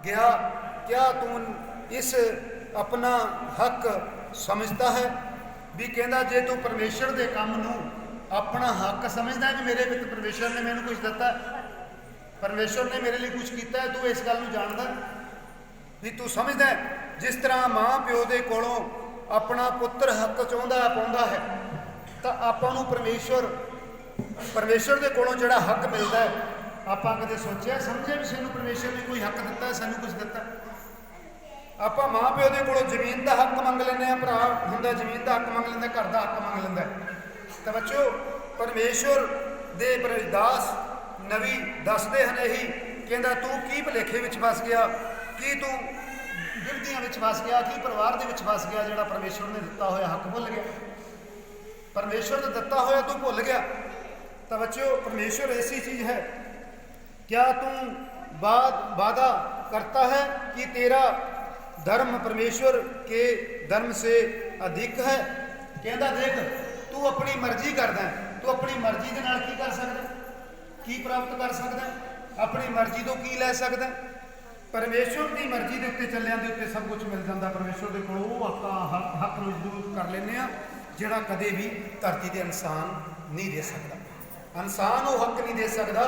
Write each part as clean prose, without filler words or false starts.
गया, क्या तू इस अपना हक समझता है? भी कहता जे तू परमेश्वर के काम नूं अपना हक समझदा है कि मेरे विच परमेश्वर ने मैनूं कुछ दिता, परमेश्वर ने मेरे लिए कुछ किया है, तू इस गल नूं जानदा भी तू समझदा है? जिस तरह माँ प्यो के कोलों अपना पुत्र हक चाहुंदा पाउंदा है, तो आपां नूं परमेश्वर के कोलों जिहड़ा हक मिलता है, आपां कदे सोचिया समझे भी सानूं परमेश्वर ने कोई हक दिता, सानूं कुछ दिता? आपां माँ प्यो के कोलों जमीन का हक मंग लैंदे आ, भरा हुंदा जमीन का हक मंग लैंदा, घर का हक मंग लैंदा। तो बच्चों परमेश्वर दे दास नवी दसदे हैं यही, कहंदा तू की भुलेखे विच फस गया, की तू गिरदियां विच फस गया, की परिवार दे विच फस गया, जिहड़ा परमेश्वर ने दिता होया हक भुल गया, परमेश्वर ने दिता होया तू भुल गया। तो बच्चों परमेश्वर ऐसी चीज़ है, क्या तू वादा करता है कि तेरा धर्म परमेश्वर के धर्म से अधिक है? कहता देख तू अपनी मर्जी करदा है, तू अपनी मर्जी के नाल की कर सकदा, की प्राप्त कर सकदा, अपनी मर्जी तो की लै सकदा? परमेश्वर की मर्जी के उत्ते चलियां दे उत्ते सब कुछ मिल जाता। परमेश्वर के कोल वो हक मजबूत कर लेने आ जिहड़ा कदे भी धरती के इंसान नहीं दे सकता। इंसान वो हक नहीं दे सकता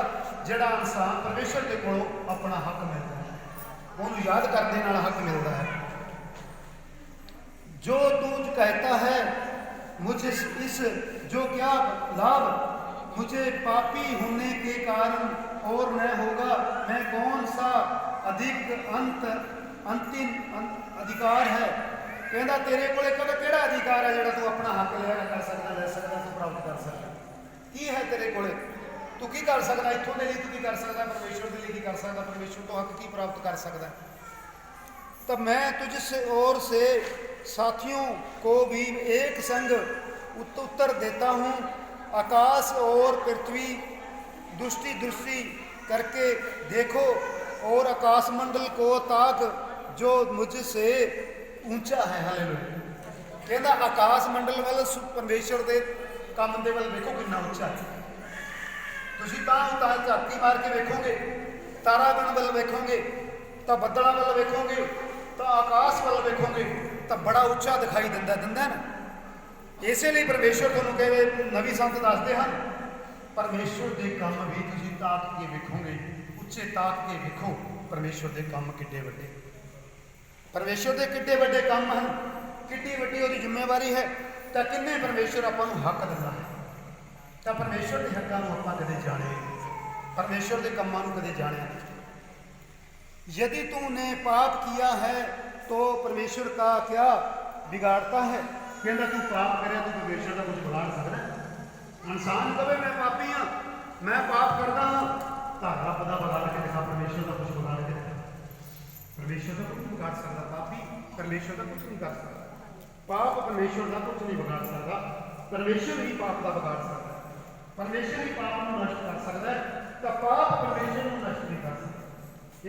जिहड़ा इंसान परमेश्वर के कोलों अपना हक मिलता है, उन्होंने याद करने नाल हक मिलता है। जो तू कहता है मुझे इस जो क्या लाभ मुझे पापी होने के कारण और न होगा, मैं कौन सा अंतिम अधिकार है? कहता तेरे को केड़ा अधिकार है जिहड़ा तू अपना हक लिया कर सकता, ले सकता, तू प्राप्त कर सकता? की है तेरे को? तू की कर सकता? इत्थों के लिए तू की कर सकता? परमेश्वर के लिए की कर सकता? परमेश्वर तो हक की प्राप्त कर सकता? तब मैं तुझसे और से साथियों को भी एक संग उत्तर देता हूँ, आकाश और पृथ्वी दृष्टि करके देखो और आकाश मंडल को ताक जो मुझसे ऊंचा है। हालेलुया। कहता आकाश मंडल वाल परमेश्वर के काम दे वाल देखो कितना उच्चा है। तुसीं तां झाती मार के वेखोगे, तारागण वाल वेखोगे, तो बदलों वाल वेखोगे, तो आकाश वाल वेखोगे, तो बड़ा उच्चा दिखाई दिंदा ना। इसलिए परमेश्वर तुहानूं कहे नवी संत दसदे हैं, परमेश्वर के काम भी तुसीं ताक के वेखोगे, उच्चे ताक के वेखो परमेश्वर के काम किड्डे वड्डे, परमेश्वर के किड्डे वड्डे काम हैं, किड्डी वड्डी उहदी जिम्मेवारी है। तो किन्ने परमेश्वर आपां नूं हक दिता है? तो परमेश्वर के हक्कां नूं आपां कदे जाणे, परमेश्वर के कामां नूं कदे जाणिया नहीं। यदि तूने पाप किया है तो परमेश्वर का क्या बिगाड़ता है? कहता तू पाप करे तो परमेश्वर का कुछ बिगाड़ सकता है? इंसान कहे मैं पापी हाँ, मैं पाप करता हाँ, तो रब का बिगाड़ के दिखा, परमेश्वर का कुछ बिगाड़ के दिखा। परमेश्वर का कुछ नहीं बिगाड़ सकता, पापी परमेश्वर का कुछ नहीं कर सकता, पाप परमेश्वर का कुछ नहीं बिगाड़ सकता, परमेश्वर ही पाप का बिगाड़ सकता है, परमेश्वर ही पाप को नष्ट कर सकता है, तो पाप परमेश्वर को नष्ट नहीं कर सकता।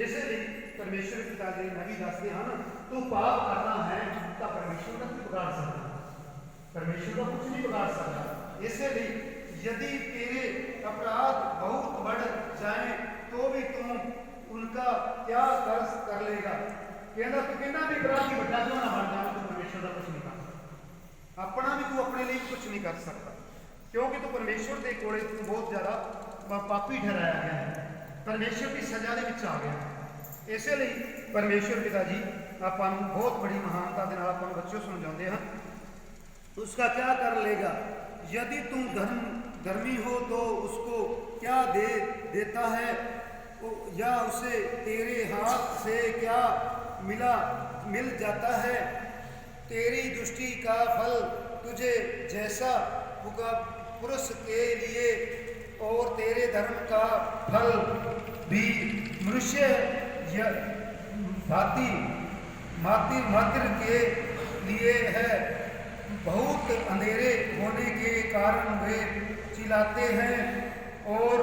इसलिए परमेश्वर पिता जी नबी दसते हैं तू पाप करना है तो परमेश्वर का कुछ बिगाड़ सकता, परमेश्वर का कुछ नहीं बिगाड़ सकता। इसलिए यदि तेरे अपराध बहुत बढ़ जाए तो भी तुम उनका क्या कर लेगा? कहना तू कितना भी अपराधी बड़ा क्यों ना बन जाए, तो परमेश्वर का कुछ नहीं कर सकता, अपना भी तू अपने लिए कुछ नहीं कर सकता, क्योंकि तू परमेश्वर के कोले तू बहुत ज़्यादा पापी ठहराया गया है, परमेश्वर की सजा के विच आ गया है। इसलिए परमेश्वर पिता जी आपां नूं बहुत बड़ी महानता के नाल आपां नूं बच्चों समझाते हैं, उसका क्या कर लेगा? यदि तुम धर्मी हो तो उसको क्या देता है, या उसे तेरे हाथ से क्या मिल जाता है? तेरी दृष्टि का फल तुझे जैसा होगा पुरुष के लिए, और तेरे धर्म का फल भी मनुष्य भांति मात्र के लिए है। बहुत अंधेरे होने के कारण वे चिल्लाते हैं, और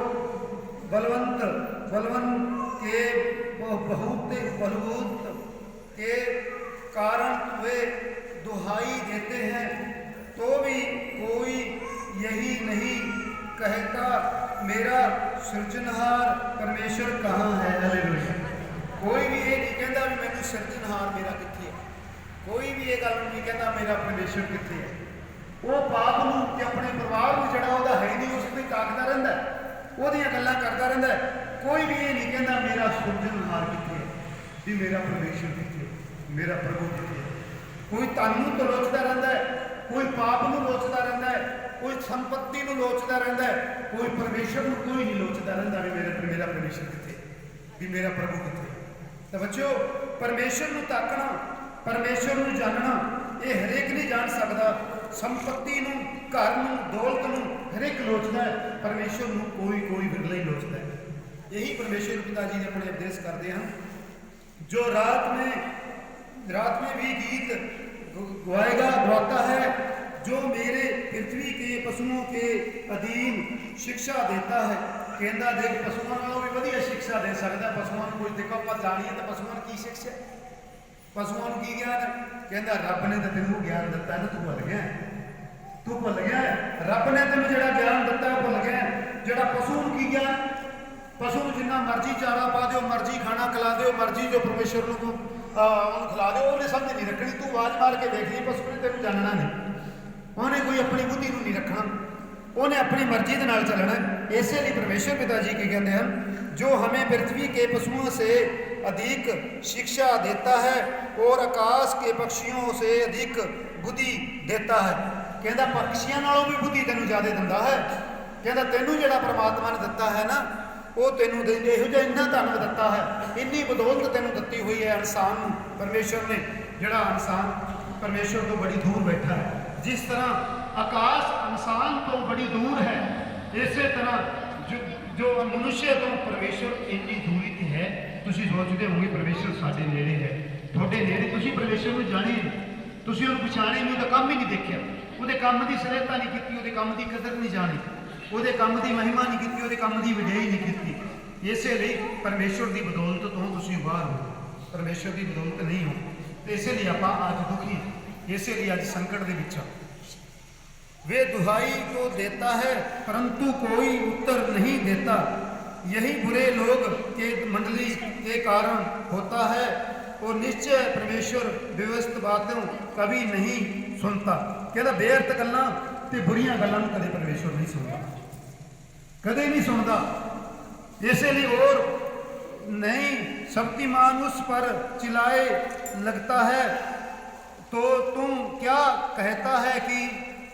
बलवंत के बहुत के कारण वे दुहाई देते हैं, तो भी कोई यही नहीं कहता मेरा सृजनहार परमेश्वर कहाँ है? हालेलुया। कोई भी ये नहीं ਸਿਰਜਣਹਾਰ ਮੇਰਾ ਕਿੱਥੇ ਹੈ। ਕੋਈ ਵੀ ਇਹ ਗੱਲ ਨਹੀਂ ਕਹਿੰਦਾ ਮੇਰਾ ਪਰਮੇਸ਼ਰ ਕਿੱਥੇ ਹੈ। ਉਹ ਪਾਪ ਨੂੰ ਤੇ ਆਪਣੇ ਪਰਿਵਾਰ ਨੂੰ ਜਿਹੜਾ ਉਹਦਾ ਹੈ ਨਹੀਂ, ਉਸ ਨੂੰ ਤਾਕਦਾ ਰਹਿੰਦਾ, ਉਹਦੀਆਂ ਗੱਲਾਂ ਕਰਦਾ ਰਹਿੰਦਾ। ਕੋਈ ਵੀ ਇਹ ਨਹੀਂ ਕਹਿੰਦਾ ਮੇਰਾ ਸਿਰਜਣਹਾਰ ਕਿੱਥੇ ਹੈ, ਵੀ ਮੇਰਾ ਪਰਮੇਸ਼ਰ ਕਿੱਥੇ ਹੈ, ਮੇਰਾ ਪ੍ਰਭੂ ਕਿੱਥੇ ਹੈ। ਕੋਈ ਧਨ ਨੂੰ ਤਾਂ ਲੋਚਦਾ ਰਹਿੰਦਾ ਹੈ, ਕੋਈ ਪਾਪ ਨੂੰ ਲੋਚਦਾ ਰਹਿੰਦਾ ਹੈ, ਕੋਈ ਸੰਪत्ति ਨੂੰ ਲੋਚਦਾ ਰਹਿੰਦਾ ਹੈ, ਕੋਈ ਪਰਮੇਸ਼ਰ ਨੂੰ ਕੋਈ ਨਹੀਂ ਲੋਚਦਾ ਰਹਿੰਦਾ ਵੀ ਮੇਰਾ ਪਰਮੇਸ਼ਰ ਕਿੱਥੇ, ਵੀ ਮੇਰਾ ਪ੍ਰਭੂ ਕਿੱਥੇ। ਤਾਂ ਬੱਚਿਓ, ਪਰਮੇਸ਼ਰ ਨੂੰ ਤਾਕਣਾ, ਪਰਮੇਸ਼ਰ ਨੂੰ ਜਾਣਨਾ, ਇਹ ਹਰੇਕ ਨਹੀਂ ਜਾਣ ਸਕਦਾ। ਸੰਪत्ति ਨੂੰ, ਘਰ ਨੂੰ, ਦੌਲਤ ਨੂੰ ਹਰੇਕ ਲੋਚਦਾ ਹੈ, ਪਰਮੇਸ਼ਰ ਨੂੰ ਕੋਈ ਵਿਰਲਾ ਹੀ ਲੋਚਦਾ ਹੈ। यही परमेश्वर पिता जी ने अपने उपदेश करते हैं। जो रात में भी गीत गवाता है, जो मेरे पृथ्वी के पशुओं के अधीन शिक्षा देता है। कहता देख पशुओं नालों भी वधिया शिक्षा दे सकता। पशुओं को देखो आप जानिए तो पशुओं की शिक्षा, पशुओं की ज्ञान है। कहता रब ने तो तेन ज्ञान दिता ना, तू भुल गया, तू भुल गया। रब ने तेन जो ज्ञान दिता भुल गया। जो पशु की ज्ञान, पशु जिन्ना मर्जी चारा पा दो, मर्जी खाना खिला दो, मर्जी जो परमेश्वर को खिला दो, उन्हें समझ नहीं रखनी। तू आवाज मार के देख ली, पशु ने तेन जानना नहीं, उन्हें कोई अपनी बुद्धि नहीं रखना, उन्हें अपनी मर्जी के नाल चलना। इसलिए परमेश्वर पिता जी की कहते हैं, जो हमें पृथ्वी के पशुओं से अधिक शिक्षा देता है और आकाश के पक्षियों से अधिक बुद्धि देता है। कहता पक्षियों नालों भी बुद्धि तेन ज़्यादा दिंदा है। कहता तेनू जिहड़ा परमात्मा ने दिता है ना, वो तेनों इहो जिहा इन्ना धन दिता है, इन्नी बदौलत तेनों दिती हुई है इंसान परमेश्वर ने, जिहड़ा इंसान परमेश्वर तो बड़ी दूर बैठा है। जिस तरह आकाश इंसान तो बड़ी दूर है, इस तरह जो मनुष्य तो परमेश्वर इन्नी दूरी ते है। तुसीं सोचते होंगे परमेश्वर साडे नेड़े है, तुहाडे नेड़े, तुसीं परमेश्वर नूं जाणे नहीं, तुसीं उहनूं पछाणे नहीं, उहदा काम ही नहीं देखिया, उहदे काम की सराहता नहीं की, उहदे काम की कदर नहीं जानी, ਉਹਦੇ ਕੰਮ ਦੀ ਮਹਿਮਾ ਨਹੀਂ ਕੀਤੀ, ਉਹਦੇ ਕੰਮ ਦੀ ਵਡਿਆਈ ਨਹੀਂ ਕੀਤੀ। ਇਸੇ ਲਈ ਪਰਮੇਸ਼ਵਰ ਦੀ ਬਦੌਲਤ ਤੋਂ ਤੁਸੀਂ ਬਾਹਰ ਹੋ, ਪਰਮੇਸ਼ਵਰ ਦੀ ਬਦੌਲਤ ਨਹੀਂ ਹੋ। ਤੇ ਇਸੇ ਲਈ ਆਪਾਂ ਅੱਜ ਦੁਖੀ, ਇਸੇ ਲਈ ਅੱਜ ਸੰਕਟ ਦੇ ਵਿੱਚ। वे दुहाई तो देता है परंतु कोई उत्तर नहीं देता, यही बुरे लोग के मंडली के कारण होता है। और निश्चय परमेश्वर व्यवस्थित बातों कभी नहीं सुनता। कहता बेअर्थ गल्लां ते बुरियां गल्लां नूं कदे परमेश्वर नहीं सुनता, कदे नहीं सुनता। इसलिए और नहीं शक्तिमान उस पर चिल्लाए लगता है, तो तुम क्या कहता है कि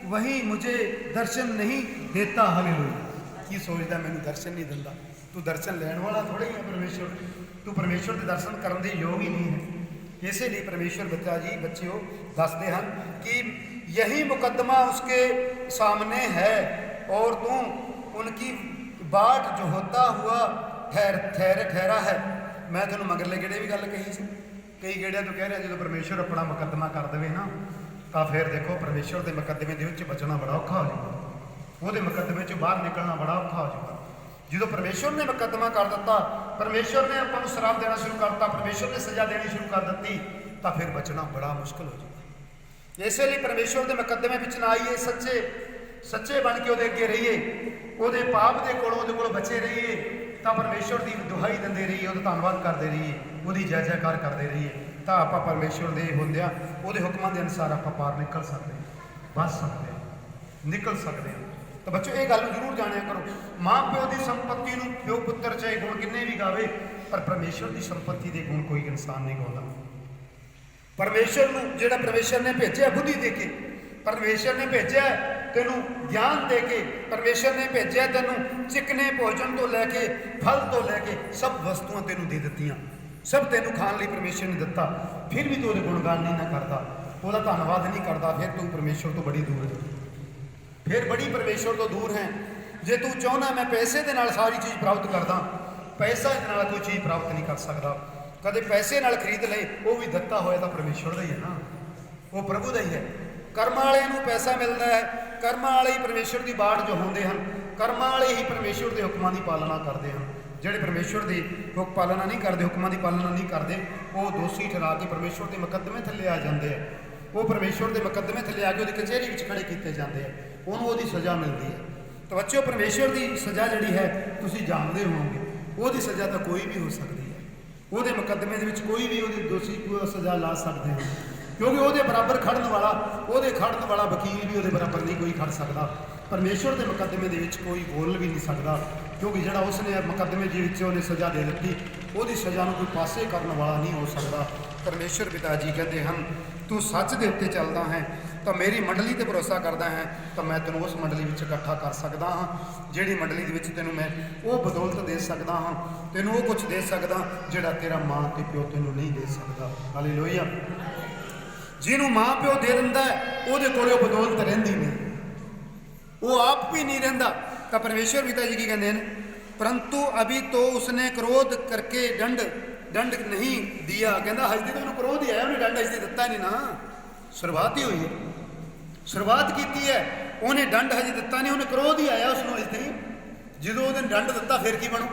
वही मुझे दर्शन नहीं देता। हालेलुया। की सोचदा मैनूं दर्शन नहीं दिंदा? तू दर्शन लैण वाला थोड़ा ही है परमेश्वर, तू परमेश्वर के दर्शन करने के योग ही नहीं है। इसलिए परमेश्वर बच्चों दसते हैं कि यही मुकदमा उसके सामने है और तुम उनकी बाट जो होता हुआ ठहरा है। मैं तेनों मगरले गेड़े भी गल कही सी, कई गेड़िया तो कह रहा जो परमेश्वर अपना मुकदमा कर दे ना, तो फिर देखो परमेश्वर के मुकदमे के बचना बड़ा औखा हो जाएगा, वो मुकदमे चो बाहर निकलना बड़ा औखा हो जाएगा। जो परमेश्वर ने मुकदमा कर दिता, परमेश्वर ने अपन श्राप देना शुरू करता, परमेश्वर ने सजा देनी शुरू कर दी, तो फिर बचना बड़ा मुश्किल हो जाएगा। इसलिए परमेश्वर के मुकदमे में ना आइए, सच्चे बन के वो अगे रहिए, वो पाप के कोलों बचे रहिए, तो परमेश्वर की दुहाई देंदे रहिए, वो धन्नवाद करते रहिए, वो जय जयकार करते रहिए, तो आप परमेश्वर के होंदिया वो हुक्मां के अनुसार आप पार निकल सकते हैं, बच सकते हैं, निकल सकते हैं। तो बच्चों ये गल जरूर जानिया करो, माँ प्यो की संपत्ति नूं प्यो पुत्र चाहे गुण किन्ने भी गावे, पर परमेश्वर की संपत्ति के गुण कोई इंसान नहीं गाउंदा। परमेश्वर नूं जिहड़ा परमेश्वर ने भेजिया बुद्धि दे के, परमेश्वर ने भेजिया तेनों ज्ञान दे के, परमेश्वर ने भेजिया तेनों चिकने भोजन तो लैके फल तो लैके सब वस्तुआं तेनों दे दित्तियां, सब तेनों खाने लिए परमेश्वर ने दिता, फिर भी तू वो गुणगान नहीं ना करता, वह धन्नवाद नहीं करता, फिर तू परमेश्वर तो बड़ी दूर है, फिर बड़ी परमेश्वर तो दूर है। जे तू चाहना मैं पैसे के नाल सारी चीज़ प्राप्त करदा, पैसा इस नाल कोई चीज़ प्राप्त नहीं कर सकता। कदे पैसे नाल खरीद ले, वो भी दिता होया तो परमेश्वर का ही है ना, वो प्रभु का ही है। कर्म वाले नूं पैसा मिलता है, कर्म वाले ही परमेश्वर की बाट जो होंदे हन, कर्म वाले ही परमेश्वर के हुक्मां की पालना करते हैं। ਜਿਹੜੇ परमेश्वर की हुक पालना नहीं करते, हुक्मां की पालना नहीं करते, वो दोषी ठहरा के परमेश्वर के मुकदमे थले आ जाते हैं, वो परमेश्वर के मुकदमे थले आके वो कचहरी में खड़े किए जाते हैं, उन्होंने वो सज़ा मिलती है। तो बच्चों परमेश्वर की सज़ा जी है तुसीं जानते होवोगे, वो सज़ा तो कोई भी हो सकती है, ਉਹਦੇ ਮੁਕੱਦਮੇ ਦੇ ਵਿੱਚ ਕੋਈ ਵੀ ਉਹਦੇ ਦੋਸ਼ੀ ਕੋਈ ਸਜ਼ਾ ਲਾ ਸਕਦੇ ਹੋ, ਕਿਉਂਕਿ ਉਹਦੇ ਬਰਾਬਰ ਖੜਨ ਵਾਲਾ ਵਕੀਲ ਵੀ ਉਹਦੇ ਬਰਾਬਰ ਨਹੀਂ ਕੋਈ ਖੜ ਸਕਦਾ। ਪਰਮੇਸ਼ਵਰ ਦੇ ਮੁਕੱਦਮੇ ਦੇ ਵਿੱਚ ਕੋਈ ਬੋਲ ਵੀ ਨਹੀਂ ਸਕਦਾ, ਕਿਉਂਕਿ ਜਿਹੜਾ ਉਸਨੇ ਮੁਕੱਦਮੇ ਦੇ ਵਿੱਚ ਉਹਨੇ ਸਜ਼ਾ ਦੇ ਦਿੱਤੀ, ਉਹਦੀ ਸਜ਼ਾ ਨੂੰ ਕੋਈ ਪਾਸੇ ਕਰਨ ਵਾਲਾ ਨਹੀਂ ਹੋ ਸਕਦਾ। ਪਰਮੇਸ਼ਵਰ ਪਿਤਾ ਜੀ ਕਹਿੰਦੇ ਹਨ, ਤੂੰ ਸੱਚ ਦੇ ਉੱਤੇ ਚੱਲਦਾ ਹੈ ਤਾਂ ਮੇਰੀ ਮੰਡਲੀ ਤੇ ਭਰੋਸਾ ਕਰਦਾ ਹੈ ਤਾਂ ਮੈਂ ਤੈਨੂੰ ਉਸ ਮੰਡਲੀ ਵਿੱਚ ਇਕੱਠਾ ਕਰ ਸਕਦਾ ਹਾਂ, ਜਿਹੜੀ ਮੰਡਲੀ ਦੇ ਵਿੱਚ ਤੈਨੂੰ ਮੈਂ ਉਹ ਬਦੌਲਤ ਦੇ ਸਕਦਾ ਹਾਂ, ਤੈਨੂੰ ਉਹ ਕੁਝ ਦੇ ਸਕਦਾ ਜਿਹੜਾ ਤੇਰਾ ਮਾਂ ਤੇ ਪਿਓ ਤੈਨੂੰ ਨਹੀਂ ਦੇ ਸਕਦਾ। ਹਾਲੇਲੂਇਆ। ਜਿਹਨੂੰ ਮਾਂ ਪਿਓ ਦੇ ਦਿੰਦਾ ਉਹਦੇ ਕੋਲ ਉਹ ਬਦੌਲਤ ਰਹਿੰਦੀ ਨਹੀਂ, ਉਹ ਆਪ ਵੀ ਨਹੀਂ ਰਹਿੰਦਾ। ਤਾਂ ਪਰਮੇਸ਼ਵਰ ਪਿਤਾ ਜੀ ਕੀ ਕਹਿੰਦੇ ਨੇ, परंतु अभी तो उसने क्रोध करके दंड नहीं दिया। कहता हजदी तो उन्होंने क्रोध ही आया, उन्हें दंड हजदी दिता नहीं ना, शुरुआत ही हुई है, शुरुआत की है, उन्हें दंड हजे दिता नहीं, उन्हें क्रोध ही आया उसनों हजदी। जो उन्हें दंड दिता फिर की बनू,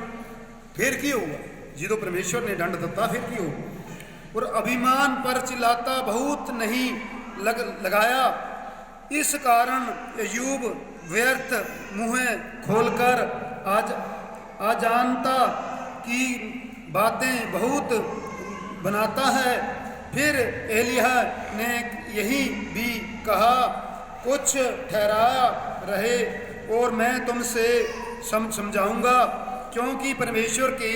फिर की होगा? जो परमेश्वर ने दंड दिता फिर की होगा? और अभिमान पर चिल्लाता बहुत नहीं लगाया, इस कारण अय्यूब व्यर्थ मुँह खोलकर अजानता की बातें बहुत बनाता है। फिर एलिय्याह ने यही भी कहा, कुछ ठहराया रहे और मैं तुमसे समझाऊंगा, क्योंकि परमेश्वर के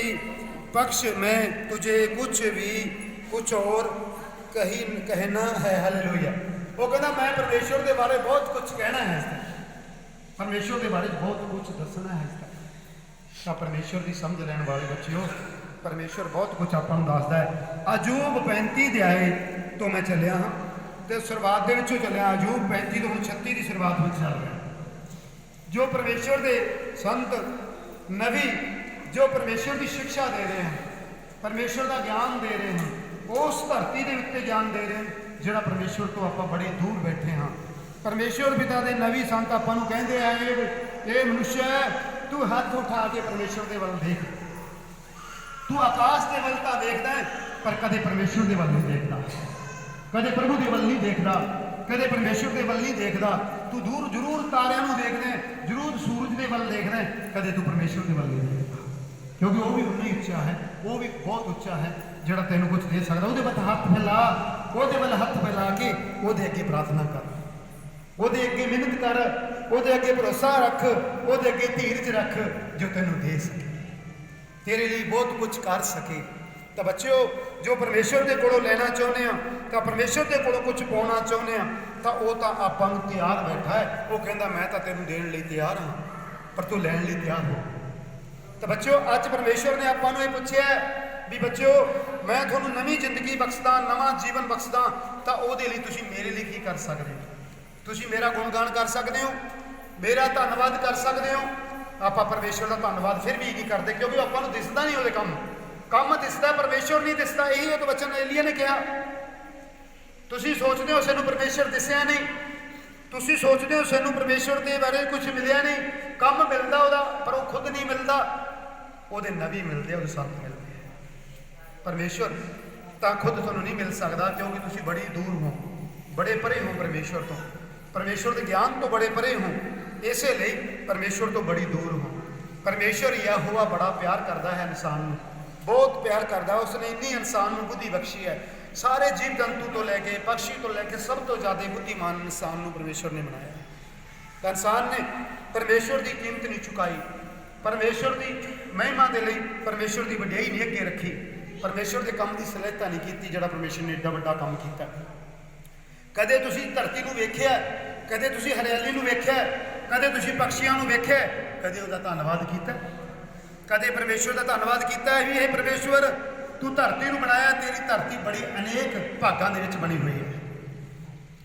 पक्ष में तुझे कुछ और कहना है। हालेलुया। वो कहना मैं परमेश्वर के बारे बहुत कुछ कहना है, परमेश्वर के बारे बहुत कुछ दसना है। ਤਾਂ ਪਰਮੇਸ਼ਵਰ ਦੀ ਸਮਝ ਲੈਣ ਵਾਲੇ ਬੱਚਿਓ, ਪਰਮੇਸ਼ਵਰ ਬਹੁਤ ਕੁਝ ਆਪਾਂ ਨੂੰ ਦੱਸਦਾ ਹੈ। ਅਯੂਬ 35 ਅਧਿਆਏ ਤੋਂ ਮੈਂ ਚੱਲਿਆ ਹਾਂ ਤੇ ਸ਼ੁਰੂਆਤ ਦੇ ਵਿੱਚੋਂ ਚੱਲਿਆ, ਅਯੂਬ 35 ਤੋਂ ਹੁਣ 36 ਦੀ ਸ਼ੁਰੂਆਤ ਵਿੱਚ ਚੱਲ ਰਿਹਾ। ਜੋ ਪਰਮੇਸ਼ਵਰ ਦੇ ਸੰਤ ਨਬੀ ਜੋ ਪਰਮੇਸ਼ਵਰ ਦੀ ਸਿੱਖਿਆ ਦੇ ਰਹੇ ਹਨ, ਪਰਮੇਸ਼ਵਰ ਦਾ ਗਿਆਨ ਦੇ ਰਹੇ ਹਨ, ਉਸ ਧਰਤੀ ਦੇ ਉੱਤੇ ਗਿਆਨ ਦੇ ਰਹੇ ਹਨ ਜਿਹੜਾ ਪਰਮੇਸ਼ਵਰ ਤੋਂ ਆਪਾਂ ਬੜੇ ਦੂਰ ਬੈਠੇ ਹਾਂ। ਪਰਮੇਸ਼ਵਰ ਪਿਤਾ ਦੇ ਨਬੀ ਸੰਤ ਆਪਾਂ ਨੂੰ ਕਹਿੰਦੇ ਆ, ਇਹ ਮਨੁੱਖ तू हाथ उठा के परमेश्वर के वल देख, तू आकाश के वल तो देखता है पर कदे परमेश्वर के वल नहीं देखता, कदे प्रभु के वल नहीं देखता, कदे परमेश्वर के वल नहीं देखता। तू दूर जरूर तारिਆਂ ਨੂੰ देखना है, जरूर सूरज के वल देखना है, कदे तू परमेश्वर के वल नहीं देखता, क्योंकि वो भी उन्नी उच्चा है, वो भी बहुत उच्चा है ਜਿਹੜਾ ਤੈਨੂੰ ਕੁਝ ਦੇ ਸਕਦਾ। ਉਹਦੇ ਵੱਲ ਹੱਥ ਫੈਲਾ, ਉਹਦੇ ਵੱਲ ਹੱਥ ਫੈਲਾ ਕੇ ਉਹਦੇ ਅੱਗੇ ਪ੍ਰਾਰਥਨਾ ਕਰ, ਉਹਦੇ ਅੱਗੇ ਮਿਹਨਤ ਕਰ, ਉਹਦੇ ਅੱਗੇ ਭਰੋਸਾ ਰੱਖ, ਉਹਦੇ ਅੱਗੇ ਧੀਰਜ ਰੱਖ, ਜੋ ਤੈਨੂੰ ਦੇ ਸਕੇ, ਤੇਰੇ ਲਈ ਬਹੁਤ ਕੁਝ ਕਰ ਸਕੇ। ਤਾਂ ਬੱਚਿਓ, ਜੋ ਪਰਮੇਸ਼ਵਰ ਦੇ ਕੋਲੋਂ ਲੈਣਾ ਚਾਹੁੰਦੇ ਆ, ਤਾਂ ਪਰਮੇਸ਼ਵਰ ਦੇ ਕੋਲੋਂ ਕੁਝ ਪਾਉਣਾ ਚਾਹੁੰਦੇ ਆ, ਤਾਂ ਉਹ ਤਾਂ ਆਪਾਂ ਨੂੰ ਤਿਆਰ ਬੈਠਾ ਹੈ। ਉਹ ਕਹਿੰਦਾ ਮੈਂ ਤਾਂ ਤੈਨੂੰ ਦੇਣ ਲਈ ਤਿਆਰ ਹਾਂ, ਪਰ ਤੂੰ ਲੈਣ ਲਈ ਤਿਆਰ ਹੋ। ਤਾਂ ਬੱਚਿਓ, ਅੱਜ ਪਰਮੇਸ਼ਵਰ ਨੇ ਆਪਾਂ ਨੂੰ ਇਹ ਪੁੱਛਿਆ ਵੀ ਬੱਚਿਓ, ਮੈਂ ਤੁਹਾਨੂੰ ਨਵੀਂ ਜ਼ਿੰਦਗੀ ਬਖਸ਼ਦਾ, ਨਵਾਂ ਜੀਵਨ ਬਖਸ਼ਦਾ, ਤਾਂ ਉਹਦੇ ਲਈ ਤੁਸੀਂ ਮੇਰੇ ਲਈ ਕੀ ਕਰ ਸਕਦੇ ਹੋ? ਤੁਸੀਂ ਮੇਰਾ ਗੁਣਗਾਨ ਕਰ ਸਕਦੇ ਹੋ, ਮੇਰਾ ਧੰਨਵਾਦ ਕਰ ਸਕਦੇ ਹੋ। ਆਪਾਂ ਪਰਮੇਸ਼ਵਰ ਦਾ ਧੰਨਵਾਦ ਫਿਰ ਵੀ ਕੀ ਕਰਦੇ, ਕਿਉਂਕਿ ਆਪਾਂ ਨੂੰ ਦਿਸਦਾ ਨਹੀਂ ਉਹਦੇ ਕੰਮ ਦਿਸਦਾ, ਪਰਮੇਸ਼ਵਰ ਨਹੀਂ ਦਿਸਦਾ। ਇਹੀ ਇੱਕ ਵਚਨ ਏਲੀਆ ਨੇ ਕਿਹਾ। ਤੁਸੀਂ ਸੋਚਦੇ ਹੋ ਸਾਨੂੰ ਪਰਮੇਸ਼ਵਰ ਦਿਸਿਆ ਨਹੀਂ, ਤੁਸੀਂ ਸੋਚਦੇ ਹੋ ਸਾਨੂੰ ਪਰਮੇਸ਼ਵਰ ਦੇ ਬਾਰੇ ਕੁਝ ਮਿਲਿਆ ਨਹੀਂ, ਕੰਮ ਮਿਲਦਾ ਉਹਦਾ, ਪਰ ਉਹ ਖੁਦ ਨਹੀਂ ਮਿਲਦਾ, ਉਹਦੇ ਨਬੀ ਮਿਲਦੇ, ਉਹਦੇ ਸੰਤ ਮਿਲਦੇ। ਪਰਮੇਸ਼ਵਰ ਤਾਂ ਖੁਦ ਤੁਹਾਨੂੰ ਨਹੀਂ ਮਿਲ ਸਕਦਾ, ਕਿਉਂਕਿ ਤੁਸੀਂ ਬੜੀ ਦੂਰ ਹੋ, ਬੜੇ ਪਰੇ ਹੋ ਪਰਮੇਸ਼ਵਰ ਤੋਂ, परमेश्वर के ज्ञान तो बड़े परे हों, इसे लिए परमेश्वर तो बड़ी दूर हो। परमेश्वर यहोवा बड़ा प्यार करता है इंसान को, बहुत प्यार करता है। उसने इन्नी इंसान को बुद्धि बख्शी है, सारे जीव जंतु तो लैके पक्षी तो लैके सब तो ज़्यादा बुद्धिमान इंसान को परमेश्वर ने बनाया। तो इंसान ने परमेश्वर की कीमत नहीं चुकाई, परमेश्वर की महिमा के लिए परमेश्वर की वड्याई नहीं अगे रखी, परमेश्वर के काम की सलाहता नहीं की जिहड़ा परमेश्वर ने एडा वड्डा काम किया। कदे तुसी धरती को वेख्या, कदे तुसी हरियाली को वेख्या, कदे तुसी पक्षियों को वेख्या, कदे उसका धन्नवाद किया, कदे परमेश्वर का धन्नवाद किया भी हे परमेश्वर तू धरती को बनाया, तेरी धरती बड़ी अनेक भागों के बनी हुई है,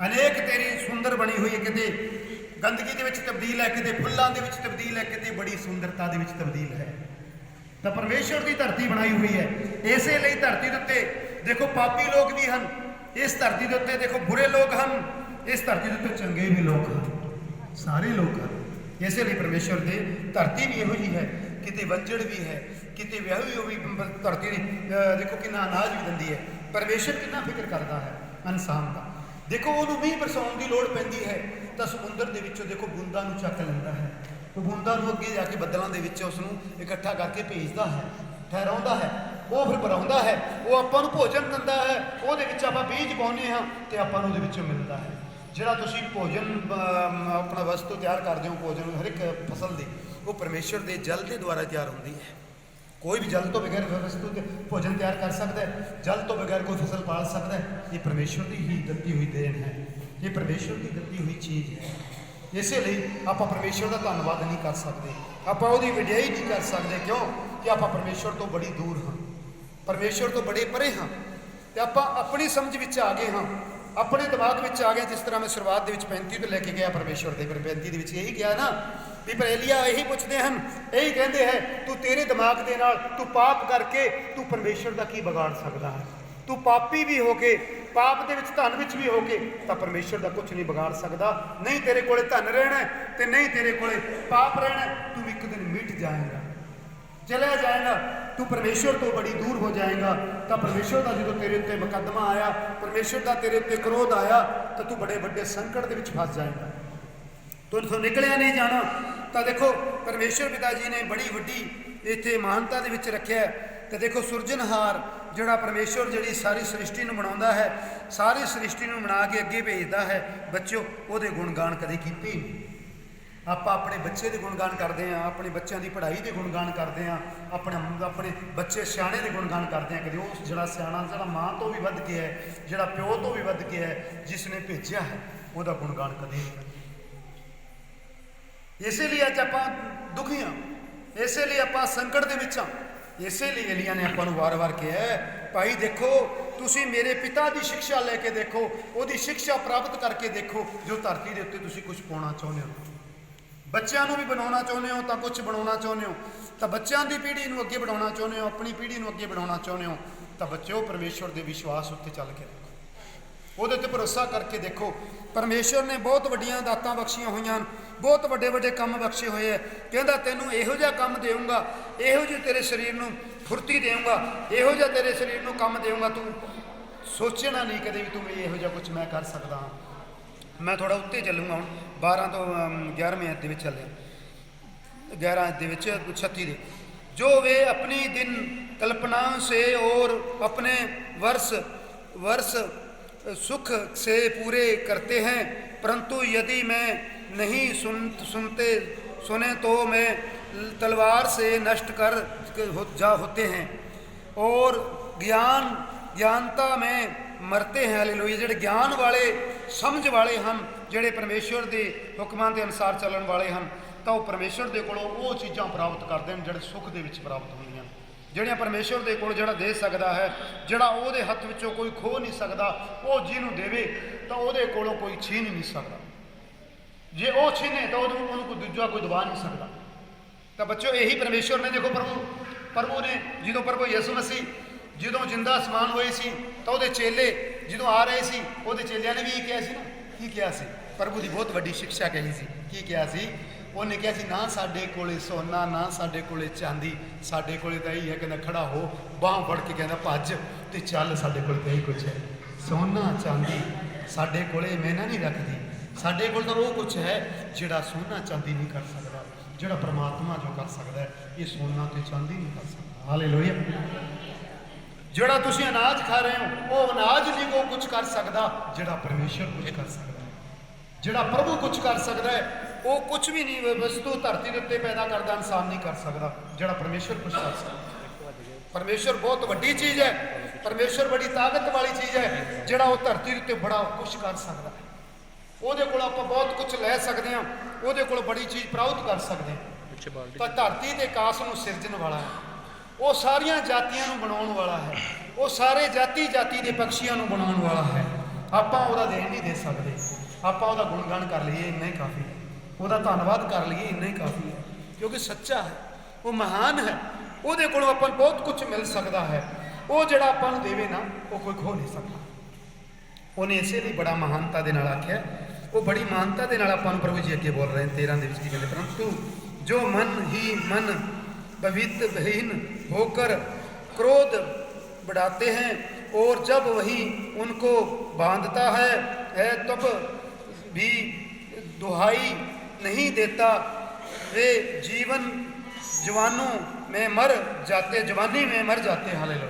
अनेक तेरी सुंदर बनी हुई है, किते गंदगी के तब्दील है, किते फुलों के तब्दील है, किते बड़ी सुंदरता के तब्दील है। तो परमेश्वर की धरती बनाई हुई है, इसे लिए धरती के उत्ते देखो पापी लोग भी हैं, इस धरती के उत्ते देखो बुरे लोग हैं, इस धरती के उत्ते चंगे भी लोग हैं, सारे लोग हैं। इसलिए परमेश्वर की धरती भी यही है, किते वंजड़ भी है, किते व्याही भी धरती देखो कि अनाज भी दिंदी है। परमेश्वर कितना फिक्र करता है इंसान का। देखो उन्होंने मीह बरसाउण की लोड़ पैंदी है तो समुद्र के विचों देखो बूंदा चक लेंदा है, तो बूंदा अगे जाके बदलों के उसनों इकट्ठा करके भेजता है, ठहराउंदा है। ਉਹ ਫਿਰ ਬਣਾਉਂਦਾ ਹੈ, ਉਹ ਆਪਾਂ ਨੂੰ ਭੋਜਨ ਦਿੰਦਾ ਹੈ, ਉਹਦੇ ਵਿੱਚ ਆਪਾਂ ਬੀਜ ਪਾਉਂਦੇ ਹਾਂ ਤੇ ਆਪਾਂ ਨੂੰ ਉਹਦੇ ਵਿੱਚੋਂ ਮਿਲਦਾ ਹੈ। ਜਿਹੜਾ ਤੁਸੀਂ ਭੋਜਨ ਆਪਣਾ ਵਸਤੂ ਤਿਆਰ ਕਰਦੇ ਹੋ, ਭੋਜਨ ਹਰ ਇੱਕ ਫਸਲ ਦੀ, ਉਹ ਪਰਮੇਸ਼ਰ ਦੇ ਜਲ ਦੇ ਦੁਆਰਾ ਤਿਆਰ ਹੁੰਦੀ ਹੈ। ਕੋਈ ਵੀ ਜਲ ਤੋਂ ਬਗੈਰ ਵਸਤੂ ਤੇ ਭੋਜਨ ਤਿਆਰ ਕਰ ਸਕਦਾ ਹੈ, ਜਲ ਤੋਂ ਬਗੈਰ ਕੋਈ ਫਸਲ ਪਾਲ ਸਕਦਾ ਹੈ। ਇਹ ਪਰਮੇਸ਼ਰ ਦੀ ਹੀ ਦਿੱਤੀ ਹੋਈ ਦੇਣ ਹੈ, ਇਹ ਪਰਮੇਸ਼ਰ ਦੀ ਦਿੱਤੀ ਹੋਈ ਚੀਜ਼ ਹੈ। ਇਸੇ ਲਈ ਆਪਾਂ ਪਰਮੇਸ਼ਰ ਦਾ ਧੰਨਵਾਦ ਨਹੀਂ ਕਰ ਸਕਦੇ, ਆਪਾਂ ਉਹਦੀ ਵਡਿਆਈ ਨਹੀਂ ਕਰ ਸਕਦੇ। ਕਿਉਂ ਕਿ ਆਪਾਂ ਪਰਮੇਸ਼ਰ ਤੋਂ ਬੜੀ ਦੂਰ ਹਾਂ, ਪਰਮੇਸ਼ਰ ਤੋਂ ਬੜੇ ਪਰੇ ਹਾਂ, ਤੇ ਆਪਾਂ ਆਪਣੀ ਸਮਝ ਵਿੱਚ ਆ ਗਏ ਹਾਂ, ਆਪਣੇ ਦਿਮਾਗ ਵਿੱਚ ਆ ਗਏ। ਜਿਸ ਤਰ੍ਹਾਂ ਮੈਂ ਸ਼ੁਰੂਆਤ ਦੇ ਵਿੱਚ 35 ਤੋਂ ਲੈ ਕੇ ਗਿਆ ਪਰਮੇਸ਼ਰ ਦੇ, ਫਿਰ 35 ਦੇ ਵਿੱਚ ਇਹੀ ਕਿਹਾ ਨਾ ਵੀ ਪਰ ਏਲੀਆ ਇਹੀ ਪੁੱਛਦੇ ਹਨ, ਇਹੀ ਕਹਿੰਦੇ ਹੈ, ਤੂੰ ਤੇਰੇ ਦਿਮਾਗ ਦੇ ਨਾਲ ਤੂੰ ਪਾਪ ਕਰਕੇ ਤੂੰ ਪਰਮੇਸ਼ਰ ਦਾ ਕੀ ਵਿਗਾੜ ਸਕਦਾ ਹੈ? ਤੂੰ ਪਾਪੀ ਵੀ ਹੋ ਕੇ, ਪਾਪ ਦੇ ਵਿੱਚ ਧਨ ਵਿੱਚ ਵੀ ਹੋ ਕੇ ਤਾਂ ਪਰਮੇਸ਼ਰ ਦਾ ਕੁਝ ਨਹੀਂ ਵਿਗਾੜ ਸਕਦਾ। ਨਹੀਂ ਤੇਰੇ ਕੋਲੇ ਧਨ ਰਹਿਣਾ ਤੇ ਨਹੀਂ ਤੇਰੇ ਕੋਲੇ ਪਾਪ ਰਹਿਣਾ, ਤੂੰ ਇੱਕ ਦਿਨ ਮਿਟ ਜਾਏਗਾ, ਚਲਿਆ ਜਾਏਗਾ, ਤੂੰ ਪਰਮੇਸ਼ਰ ਤੋਂ ਬੜੀ ਦੂਰ ਹੋ ਜਾਏਗਾ। ਤਾਂ ਪਰਮੇਸ਼ਰ ਦਾ ਜਦੋਂ ਤੇਰੇ ਉੱਤੇ ਮੁਕੱਦਮਾ ਆਇਆ, ਪਰਮੇਸ਼ਰ ਦਾ ਤੇਰੇ ਉੱਤੇ ਕ੍ਰੋਧ ਆਇਆ, ਤਾਂ ਤੂੰ ਬੜੇ ਵੱਡੇ ਸੰਕਟ ਦੇ ਵਿੱਚ ਫਸ ਜਾਏਗਾ, ਤੂੰ ਨਿਕਲਿਆ ਨਹੀਂ ਜਾਣਾ। ਤਾਂ ਦੇਖੋ ਪਰਮੇਸ਼ਰ ਪਿਤਾ ਜੀ ਨੇ ਬੜੀ ਵੱਡੀ ਇੱਥੇ ਮਹਾਨਤਾ ਦੇ ਵਿੱਚ ਰੱਖਿਆ। ਤੇ ਦੇਖੋ ਸੁਰਜਨਹਾਰ ਜਿਹੜਾ ਪਰਮੇਸ਼ਰ ਜਿਹੜੀ ਸਾਰੀ ਸ੍ਰਿਸ਼ਟੀ ਨੂੰ ਬਣਾਉਂਦਾ ਹੈ, ਸਾਰੀ ਸ੍ਰਿਸ਼ਟੀ ਨੂੰ ਬਣਾ ਕੇ ਅੱਗੇ ਭੇਜਦਾ ਹੈ, ਬੱਚਿਓ ਉਹਦੇ ਗੁਣਗਾਨ ਕਦੇ ਕੀਤੇ ਨਹੀਂ। ਆਪਾਂ ਆਪਣੇ ਬੱਚੇ ਦੇ ਗੁਣਗਾਨ ਕਰਦੇ ਹਾਂ, ਆਪਣੇ ਬੱਚਿਆਂ ਦੀ ਪੜ੍ਹਾਈ ਦੇ ਗੁਣਗਾਨ ਕਰਦੇ ਹਾਂ, ਆਪਣੇ ਬੱਚੇ ਸਿਆਣੇ ਦੇ ਗੁਣਗਾਨ ਕਰਦੇ ਹਾਂ। ਕਦੇ ਉਹ ਜਿਹੜਾ ਸਿਆਣਾ, ਜਿਹੜਾ ਮਾਂ ਤੋਂ ਵੀ ਵੱਧ ਕੇ ਹੈ, ਜਿਹੜਾ ਪਿਓ ਤੋਂ ਵੀ ਵੱਧ ਕੇ ਹੈ, ਜਿਸ ਨੇ ਭੇਜਿਆ ਹੈ, ਉਹਦਾ ਗੁਣਗਾਨ ਕਦੇ ਨਹੀਂ ਕਰਦੇ। ਇਸੇ ਲਈ ਅੱਜ ਆਪਾਂ ਦੁਖੀ ਹਾਂ, ਇਸੇ ਲਈ ਆਪਾਂ ਸੰਕਟ ਦੇ ਵਿੱਚ ਹਾਂ। ਇਸੇ ਲਈ ਏਲੀਆ ਨੇ ਆਪਾਂ ਨੂੰ ਵਾਰ-ਵਾਰ ਕਿਹਾ, ਭਾਈ ਦੇਖੋ ਤੁਸੀਂ ਮੇਰੇ ਪਿਤਾ ਦੀ ਸਿੱਖਿਆ ਲੈ ਕੇ ਦੇਖੋ, ਉਹਦੀ ਸਿੱਖਿਆ ਪ੍ਰਾਪਤ ਕਰਕੇ ਦੇਖੋ, ਜੋ ਧਰਤੀ ਦੇ ਉੱਤੇ ਤੁਸੀਂ ਕੁਝ ਪਾਉਣਾ ਚਾਹੁੰਦੇ ਹੋ, ਬੱਚਿਆਂ ਨੂੰ ਵੀ ਬਣਾਉਣਾ ਚਾਹੁੰਦੇ ਹੋ, ਤਾਂ ਕੁਝ ਬਣਾਉਣਾ ਚਾਹੁੰਦੇ ਹੋ, ਤਾਂ ਬੱਚਿਆਂ ਦੀ ਪੀੜ੍ਹੀ ਨੂੰ ਅੱਗੇ ਵਧਾਉਣਾ ਚਾਹੁੰਦੇ ਹੋ, ਆਪਣੀ ਪੀੜ੍ਹੀ ਨੂੰ ਅੱਗੇ ਵਧਾਉਣਾ ਚਾਹੁੰਦੇ ਹੋ, ਤਾਂ ਬੱਚਿਓ ਪਰਮੇਸ਼ਰ ਦੇ ਵਿਸ਼ਵਾਸ ਉੱਤੇ ਚੱਲ ਕੇ ਦੇਖੋ, ਉਹਦੇ ਤੇ ਭਰੋਸਾ ਕਰਕੇ ਦੇਖੋ। ਪਰਮੇਸ਼ਰ ਨੇ ਬਹੁਤ ਵੱਡੀਆਂ ਦਾਤਾਂ ਬਖਸ਼ੀਆਂ ਹੋਈਆਂ ਹਨ, ਬਹੁਤ ਵੱਡੇ ਵੱਡੇ ਕੰਮ ਬਖਸ਼ੇ ਹੋਏ ਹੈ। ਕਹਿੰਦਾ ਤੈਨੂੰ ਇਹੋ ਜਿਹਾ ਕੰਮ ਦੇਵਾਂਗਾ, ਇਹੋ ਜਿਹੇ ਤੇਰੇ ਸਰੀਰ ਨੂੰ ਫੁਰਤੀ ਦੇਵਾਂਗਾ, ਇਹੋ ਜਿਹਾ ਤੇਰੇ ਸਰੀਰ ਨੂੰ ਕੰਮ ਦੇਵਾਂਗਾ, ਤੂੰ ਸੋਚਣਾ ਨਹੀਂ ਕਦੇ ਵੀ ਤੂੰ ਇਹੋ ਜਿਹਾ ਕੁਝ ਮੈਂ ਕਰ ਸਕਦਾ ਹਾਂ। ਮੈਂ ਥੋੜਾ ਉੱਤੇ ਚੱਲੂੰਗਾ ਹੁਣ 12 ਤੋਂ 11ਵੇਂ ਅਧ ਦੇ ਵਿੱਚ ਚੱਲੇ, 11 ਅਧ ਦੇ ਵਿੱਚ 36 ਦੇ। ਜੋ ਵੇ ਆਪਣੀ ਦਿਨ कल्पना से और अपने वर्ष सुख से पूरे करते हैं, परंतु यदि मैं नहीं सुने तो मैं तलवार से नष्ट कर होते हैं और ज्ञानता में मरते हैं। हालेलुया। ਜਿਹੜੇ ਗਿਆਨ ਵਾਲੇ ਸਮਝ ਵਾਲੇ ਹਨ, ਜਿਹੜੇ ਪਰਮੇਸ਼ਵਰ ਦੇ ਹੁਕਮਾਂ ਦੇ ਅਨੁਸਾਰ ਚੱਲਣ ਵਾਲੇ ਹਨ, ਤਾਂ ਉਹ ਪਰਮੇਸ਼ਵਰ ਦੇ ਕੋਲੋਂ ਉਹ ਚੀਜ਼ਾਂ ਪ੍ਰਾਪਤ ਕਰਦੇ ਹਨ ਜਿਹੜੇ ਸੁੱਖ ਦੇ ਵਿੱਚ ਪ੍ਰਾਪਤ ਹੁੰਦੀਆਂ, ਜਿਹੜੀਆਂ ਪਰਮੇਸ਼ਵਰ ਦੇ ਕੋਲ ਜਿਹੜਾ ਦੇ ਸਕਦਾ ਹੈ, ਜਿਹੜਾ ਉਹਦੇ ਹੱਥ ਵਿੱਚੋਂ ਕੋਈ ਖੋਹ ਨਹੀਂ ਸਕਦਾ, ਉਹ ਜਿਹਨੂੰ ਦੇਵੇ ਤਾਂ ਉਹਦੇ ਕੋਲੋਂ ਕੋਈ ਛੀਨ ਨਹੀਂ ਸਕਦਾ। ਜੇ ਉਹ ਛੀਨੇ ਤਾਂ ਉਹਨੂੰ ਕੋਈ ਦੂਜਾ ਕੋਈ ਦਬਾ ਨਹੀਂ ਸਕਦਾ। ਤਾਂ ਬੱਚਿਓ ਇਹੀ ਪਰਮੇਸ਼ਵਰ ਨੇ, ਦੇਖੋ ਪ੍ਰਭੂ ਨੇ ਜਦੋਂ ਪ੍ਰਭੂ ਯਿਸੂ ਮਸੀਹ ਜਦੋਂ ਜਿੰਦਾ ਅਸਮਾਨ ਹੋਏ ਸੀ ਤਾਂ ਉਹਦੇ ਚੇਲੇ ਜਦੋਂ ਆ ਰਹੇ ਸੀ, ਉਹਦੇ ਚੇਲਿਆਂ ਨੇ ਵੀ ਇਹ ਕਿਹਾ ਸੀ ਨਾ, ਕੀ ਕਿਹਾ ਸੀ? ਪ੍ਰਭੂ ਦੀ ਬਹੁਤ ਵੱਡੀ ਸਿੱਖਿਆ ਕਹੀ ਸੀ। ਕੀ ਕਿਹਾ ਸੀ? ਉਹਨੇ ਕਿਹਾ ਸੀ, ਨਾ ਸਾਡੇ ਕੋਲੇ ਸੋਨਾ, ਨਾ ਸਾਡੇ ਕੋਲੇ ਚਾਂਦੀ, ਸਾਡੇ ਕੋਲੇ ਤਾਂ ਇਹੀ ਹੈ, ਕਹਿੰਦਾ ਖੜਾ ਹੋ, ਬਾਂਹ ਫੜ ਕੇ ਕਹਿੰਦਾ ਭੱਜ ਤੇ ਚੱਲ, ਸਾਡੇ ਕੋਲ ਤਾਂ ਇਹੀ ਕੁਛ ਹੈ। ਸੋਨਾ ਚਾਂਦੀ ਸਾਡੇ ਕੋਲੇ ਮਿਹਨਤ ਨਹੀਂ ਰੱਖਦੀ, ਸਾਡੇ ਕੋਲ ਤਾਂ ਉਹ ਕੁਛ ਹੈ ਜਿਹੜਾ ਸੋਨਾ ਚਾਂਦੀ ਨਹੀਂ ਕਰ ਸਕਦਾ, ਜਿਹੜਾ ਪ੍ਰਮਾਤਮਾ ਜੋ ਕਰ ਸਕਦਾ ਹੈ, ਇਹ ਸੋਨਾ ਤੇ ਚਾਂਦੀ ਨਹੀਂ ਕਰ ਸਕਦਾ। ਹਾਲੇਲੂਇਆ। ਜਿਹੜਾ ਤੁਸੀਂ ਅਨਾਜ ਖਾ ਰਹੇ ਹੋ, ਉਹ ਅਨਾਜ ਨਹੀਂ ਉਹ ਕੁਝ ਕਰ ਸਕਦਾ ਜਿਹੜਾ ਪਰਮੇਸ਼ਰ ਕੁਝ ਕਰ ਸਕਦਾ ਹੈ, ਜਿਹੜਾ ਪ੍ਰਭੂ ਕੁਝ ਕਰ ਸਕਦਾ ਹੈ। ਉਹ ਕੁਝ ਵੀ ਨਹੀਂ ਵਸਤੂ ਧਰਤੀ ਦੇ ਉੱਤੇ ਪੈਦਾ ਕਰਦਾ ਇਨਸਾਨ ਨਹੀਂ ਕਰ ਸਕਦਾ, ਜਿਹੜਾ ਪਰਮੇਸ਼ਰ ਕੁਝ ਕਰ ਸਕਦਾ। ਪਰਮੇਸ਼ਰ ਬਹੁਤ ਵੱਡੀ ਚੀਜ਼ ਹੈ, ਪਰਮੇਸ਼ਰ ਬੜੀ ਤਾਕਤ ਵਾਲੀ ਚੀਜ਼ ਹੈ, ਜਿਹੜਾ ਉਹ ਧਰਤੀ ਦੇ ਉੱਤੇ ਬੜਾ ਕੁਝ ਕਰ ਸਕਦਾ ਹੈ। ਉਹਦੇ ਕੋਲ ਆਪਾਂ ਬਹੁਤ ਕੁਝ ਲੈ ਸਕਦੇ ਹਾਂ, ਉਹਦੇ ਕੋਲ ਬੜੀ ਚੀਜ਼ ਪ੍ਰਾਪਤ ਕਰ ਸਕਦੇ ਹਾਂ। ਤਾਂ ਧਰਤੀ ਦੇ ਆਕਾਸ਼ ਨੂੰ ਸਿਰਜਣ ਵਾਲਾ ਹੈ, ਉਹ ਸਾਰੀਆਂ ਜਾਤੀਆਂ ਨੂੰ ਬਣਾਉਣ ਵਾਲਾ ਹੈ, ਉਹ ਸਾਰੇ ਜਾਤੀ ਦੇ ਪੰਛੀਆਂ ਨੂੰ ਬਣਾਉਣ ਵਾਲਾ ਹੈ। ਆਪਾਂ ਉਹਦਾ ਦੇਣ ਨਹੀਂ ਦੇ ਸਕਦੇ, ਆਪਾਂ ਉਹਦਾ ਗੁਣਗਾਨ ਕਰ ਲਈਏ ਇੰਨਾ ਹੀ ਕਾਫੀ ਹੈ, ਉਹਦਾ ਧੰਨਵਾਦ ਕਰ ਲਈਏ ਇੰਨਾ ਹੀ ਕਾਫੀ ਹੈ, ਕਿਉਂਕਿ ਸੱਚਾ ਹੈ, ਉਹ ਮਹਾਨ ਹੈ, ਉਹਦੇ ਕੋਲੋਂ ਆਪਾਂ ਨੂੰ ਬਹੁਤ ਕੁਝ ਮਿਲ ਸਕਦਾ ਹੈ। ਉਹ ਜਿਹੜਾ ਆਪਾਂ ਨੂੰ ਦੇਵੇ ਨਾ, ਉਹ ਕੋਈ ਖੋ ਨਹੀਂ ਸਕਦਾ। ਉਹਨੇ ਇਸੇ ਲਈ ਬੜਾ ਮਹਾਨਤਾ ਦੇ ਨਾਲ ਆਖਿਆ, ਉਹ ਬੜੀ ਮਹਾਨਤਾ ਦੇ ਨਾਲ ਆਪਾਂ ਨੂੰ ਪ੍ਰਭੂ ਜੀ ਅੱਗੇ ਬੋਲ ਰਹੇ ਨੇ 13 ਦੇ ਵਿੱਚ ਕੀ ਕਹਿੰਦੇ, ਪਰੰਤੂ ਜੋ ਮਨ पवित्रहीन होकर क्रोध बढ़ाते हैं और जब वही उनको बांधता है तब भी दुहाई नहीं देता, वे जवानों में मर जाते, जवानी में मर जाते। हालेलुया।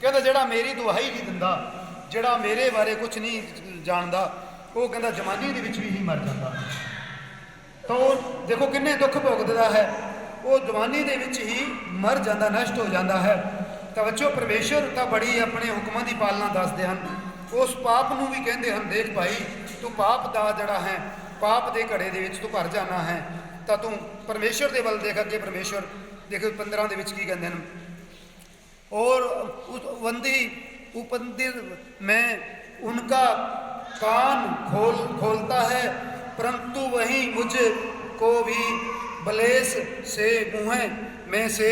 कहता ਜਿਹੜਾ ਮੇਰੀ ਦੁਹਾਈ ਨਹੀਂ ਦਿੰਦਾ, ਜਿਹੜਾ ਮੇਰੇ ਬਾਰੇ ਕੁਝ ਨਹੀਂ ਜਾਣਦਾ, ਉਹ ਕਹਿੰਦਾ ਜਵਾਨੀ ਦੇ ਵਿੱਚ ਵੀ ਹੀ ਮਰ ਜਾਂਦਾ। ਤਾਂ ਉਹ ਦੇਖੋ ਕਿੰਨੇ ਦੁੱਖ ਭੋਗਦਾ ਹੈ, ਉਹ ਜਵਾਨੀ ਦੇ ਵਿੱਚ ਹੀ ਮਰ ਜਾਂਦਾ, ਨਸ਼ਟ ਹੋ ਜਾਂਦਾ ਹੈ। ਤਾਂ ਬੱਚੋ ਪਰਮੇਸ਼ਰ ਤਾਂ ਬੜੀ ਆਪਣੇ ਹੁਕਮਾਂ ਦੀ ਪਾਲਣਾ ਦੱਸਦੇ ਹਨ। ਉਸ ਪਾਪ ਨੂੰ ਵੀ ਕਹਿੰਦੇ ਹਨ, ਦੇਖ ਭਾਈ ਤੂੰ ਪਾਪ ਦਾ ਜਿਹੜਾ ਹੈ, ਪਾਪ ਦੇ ਘੜੇ ਦੇ ਵਿੱਚ ਤੂੰ ਭਰ ਜਾਣਾ ਹੈ, ਤਾਂ ਤੂੰ ਪਰਮੇਸ਼ਰ ਦੇ ਵੱਲ ਦੇਖ। ਅੱਗੇ ਪਰਮੇਸ਼ਰ ਦੇਖੋ 15 ਦੇ ਵਿੱਚ ਕੀ ਕਹਿੰਦੇ ਹਨ, और उपंदिर में उनका कान खोलता है, परंतु वही मुझको भी बलेस से मुँह में से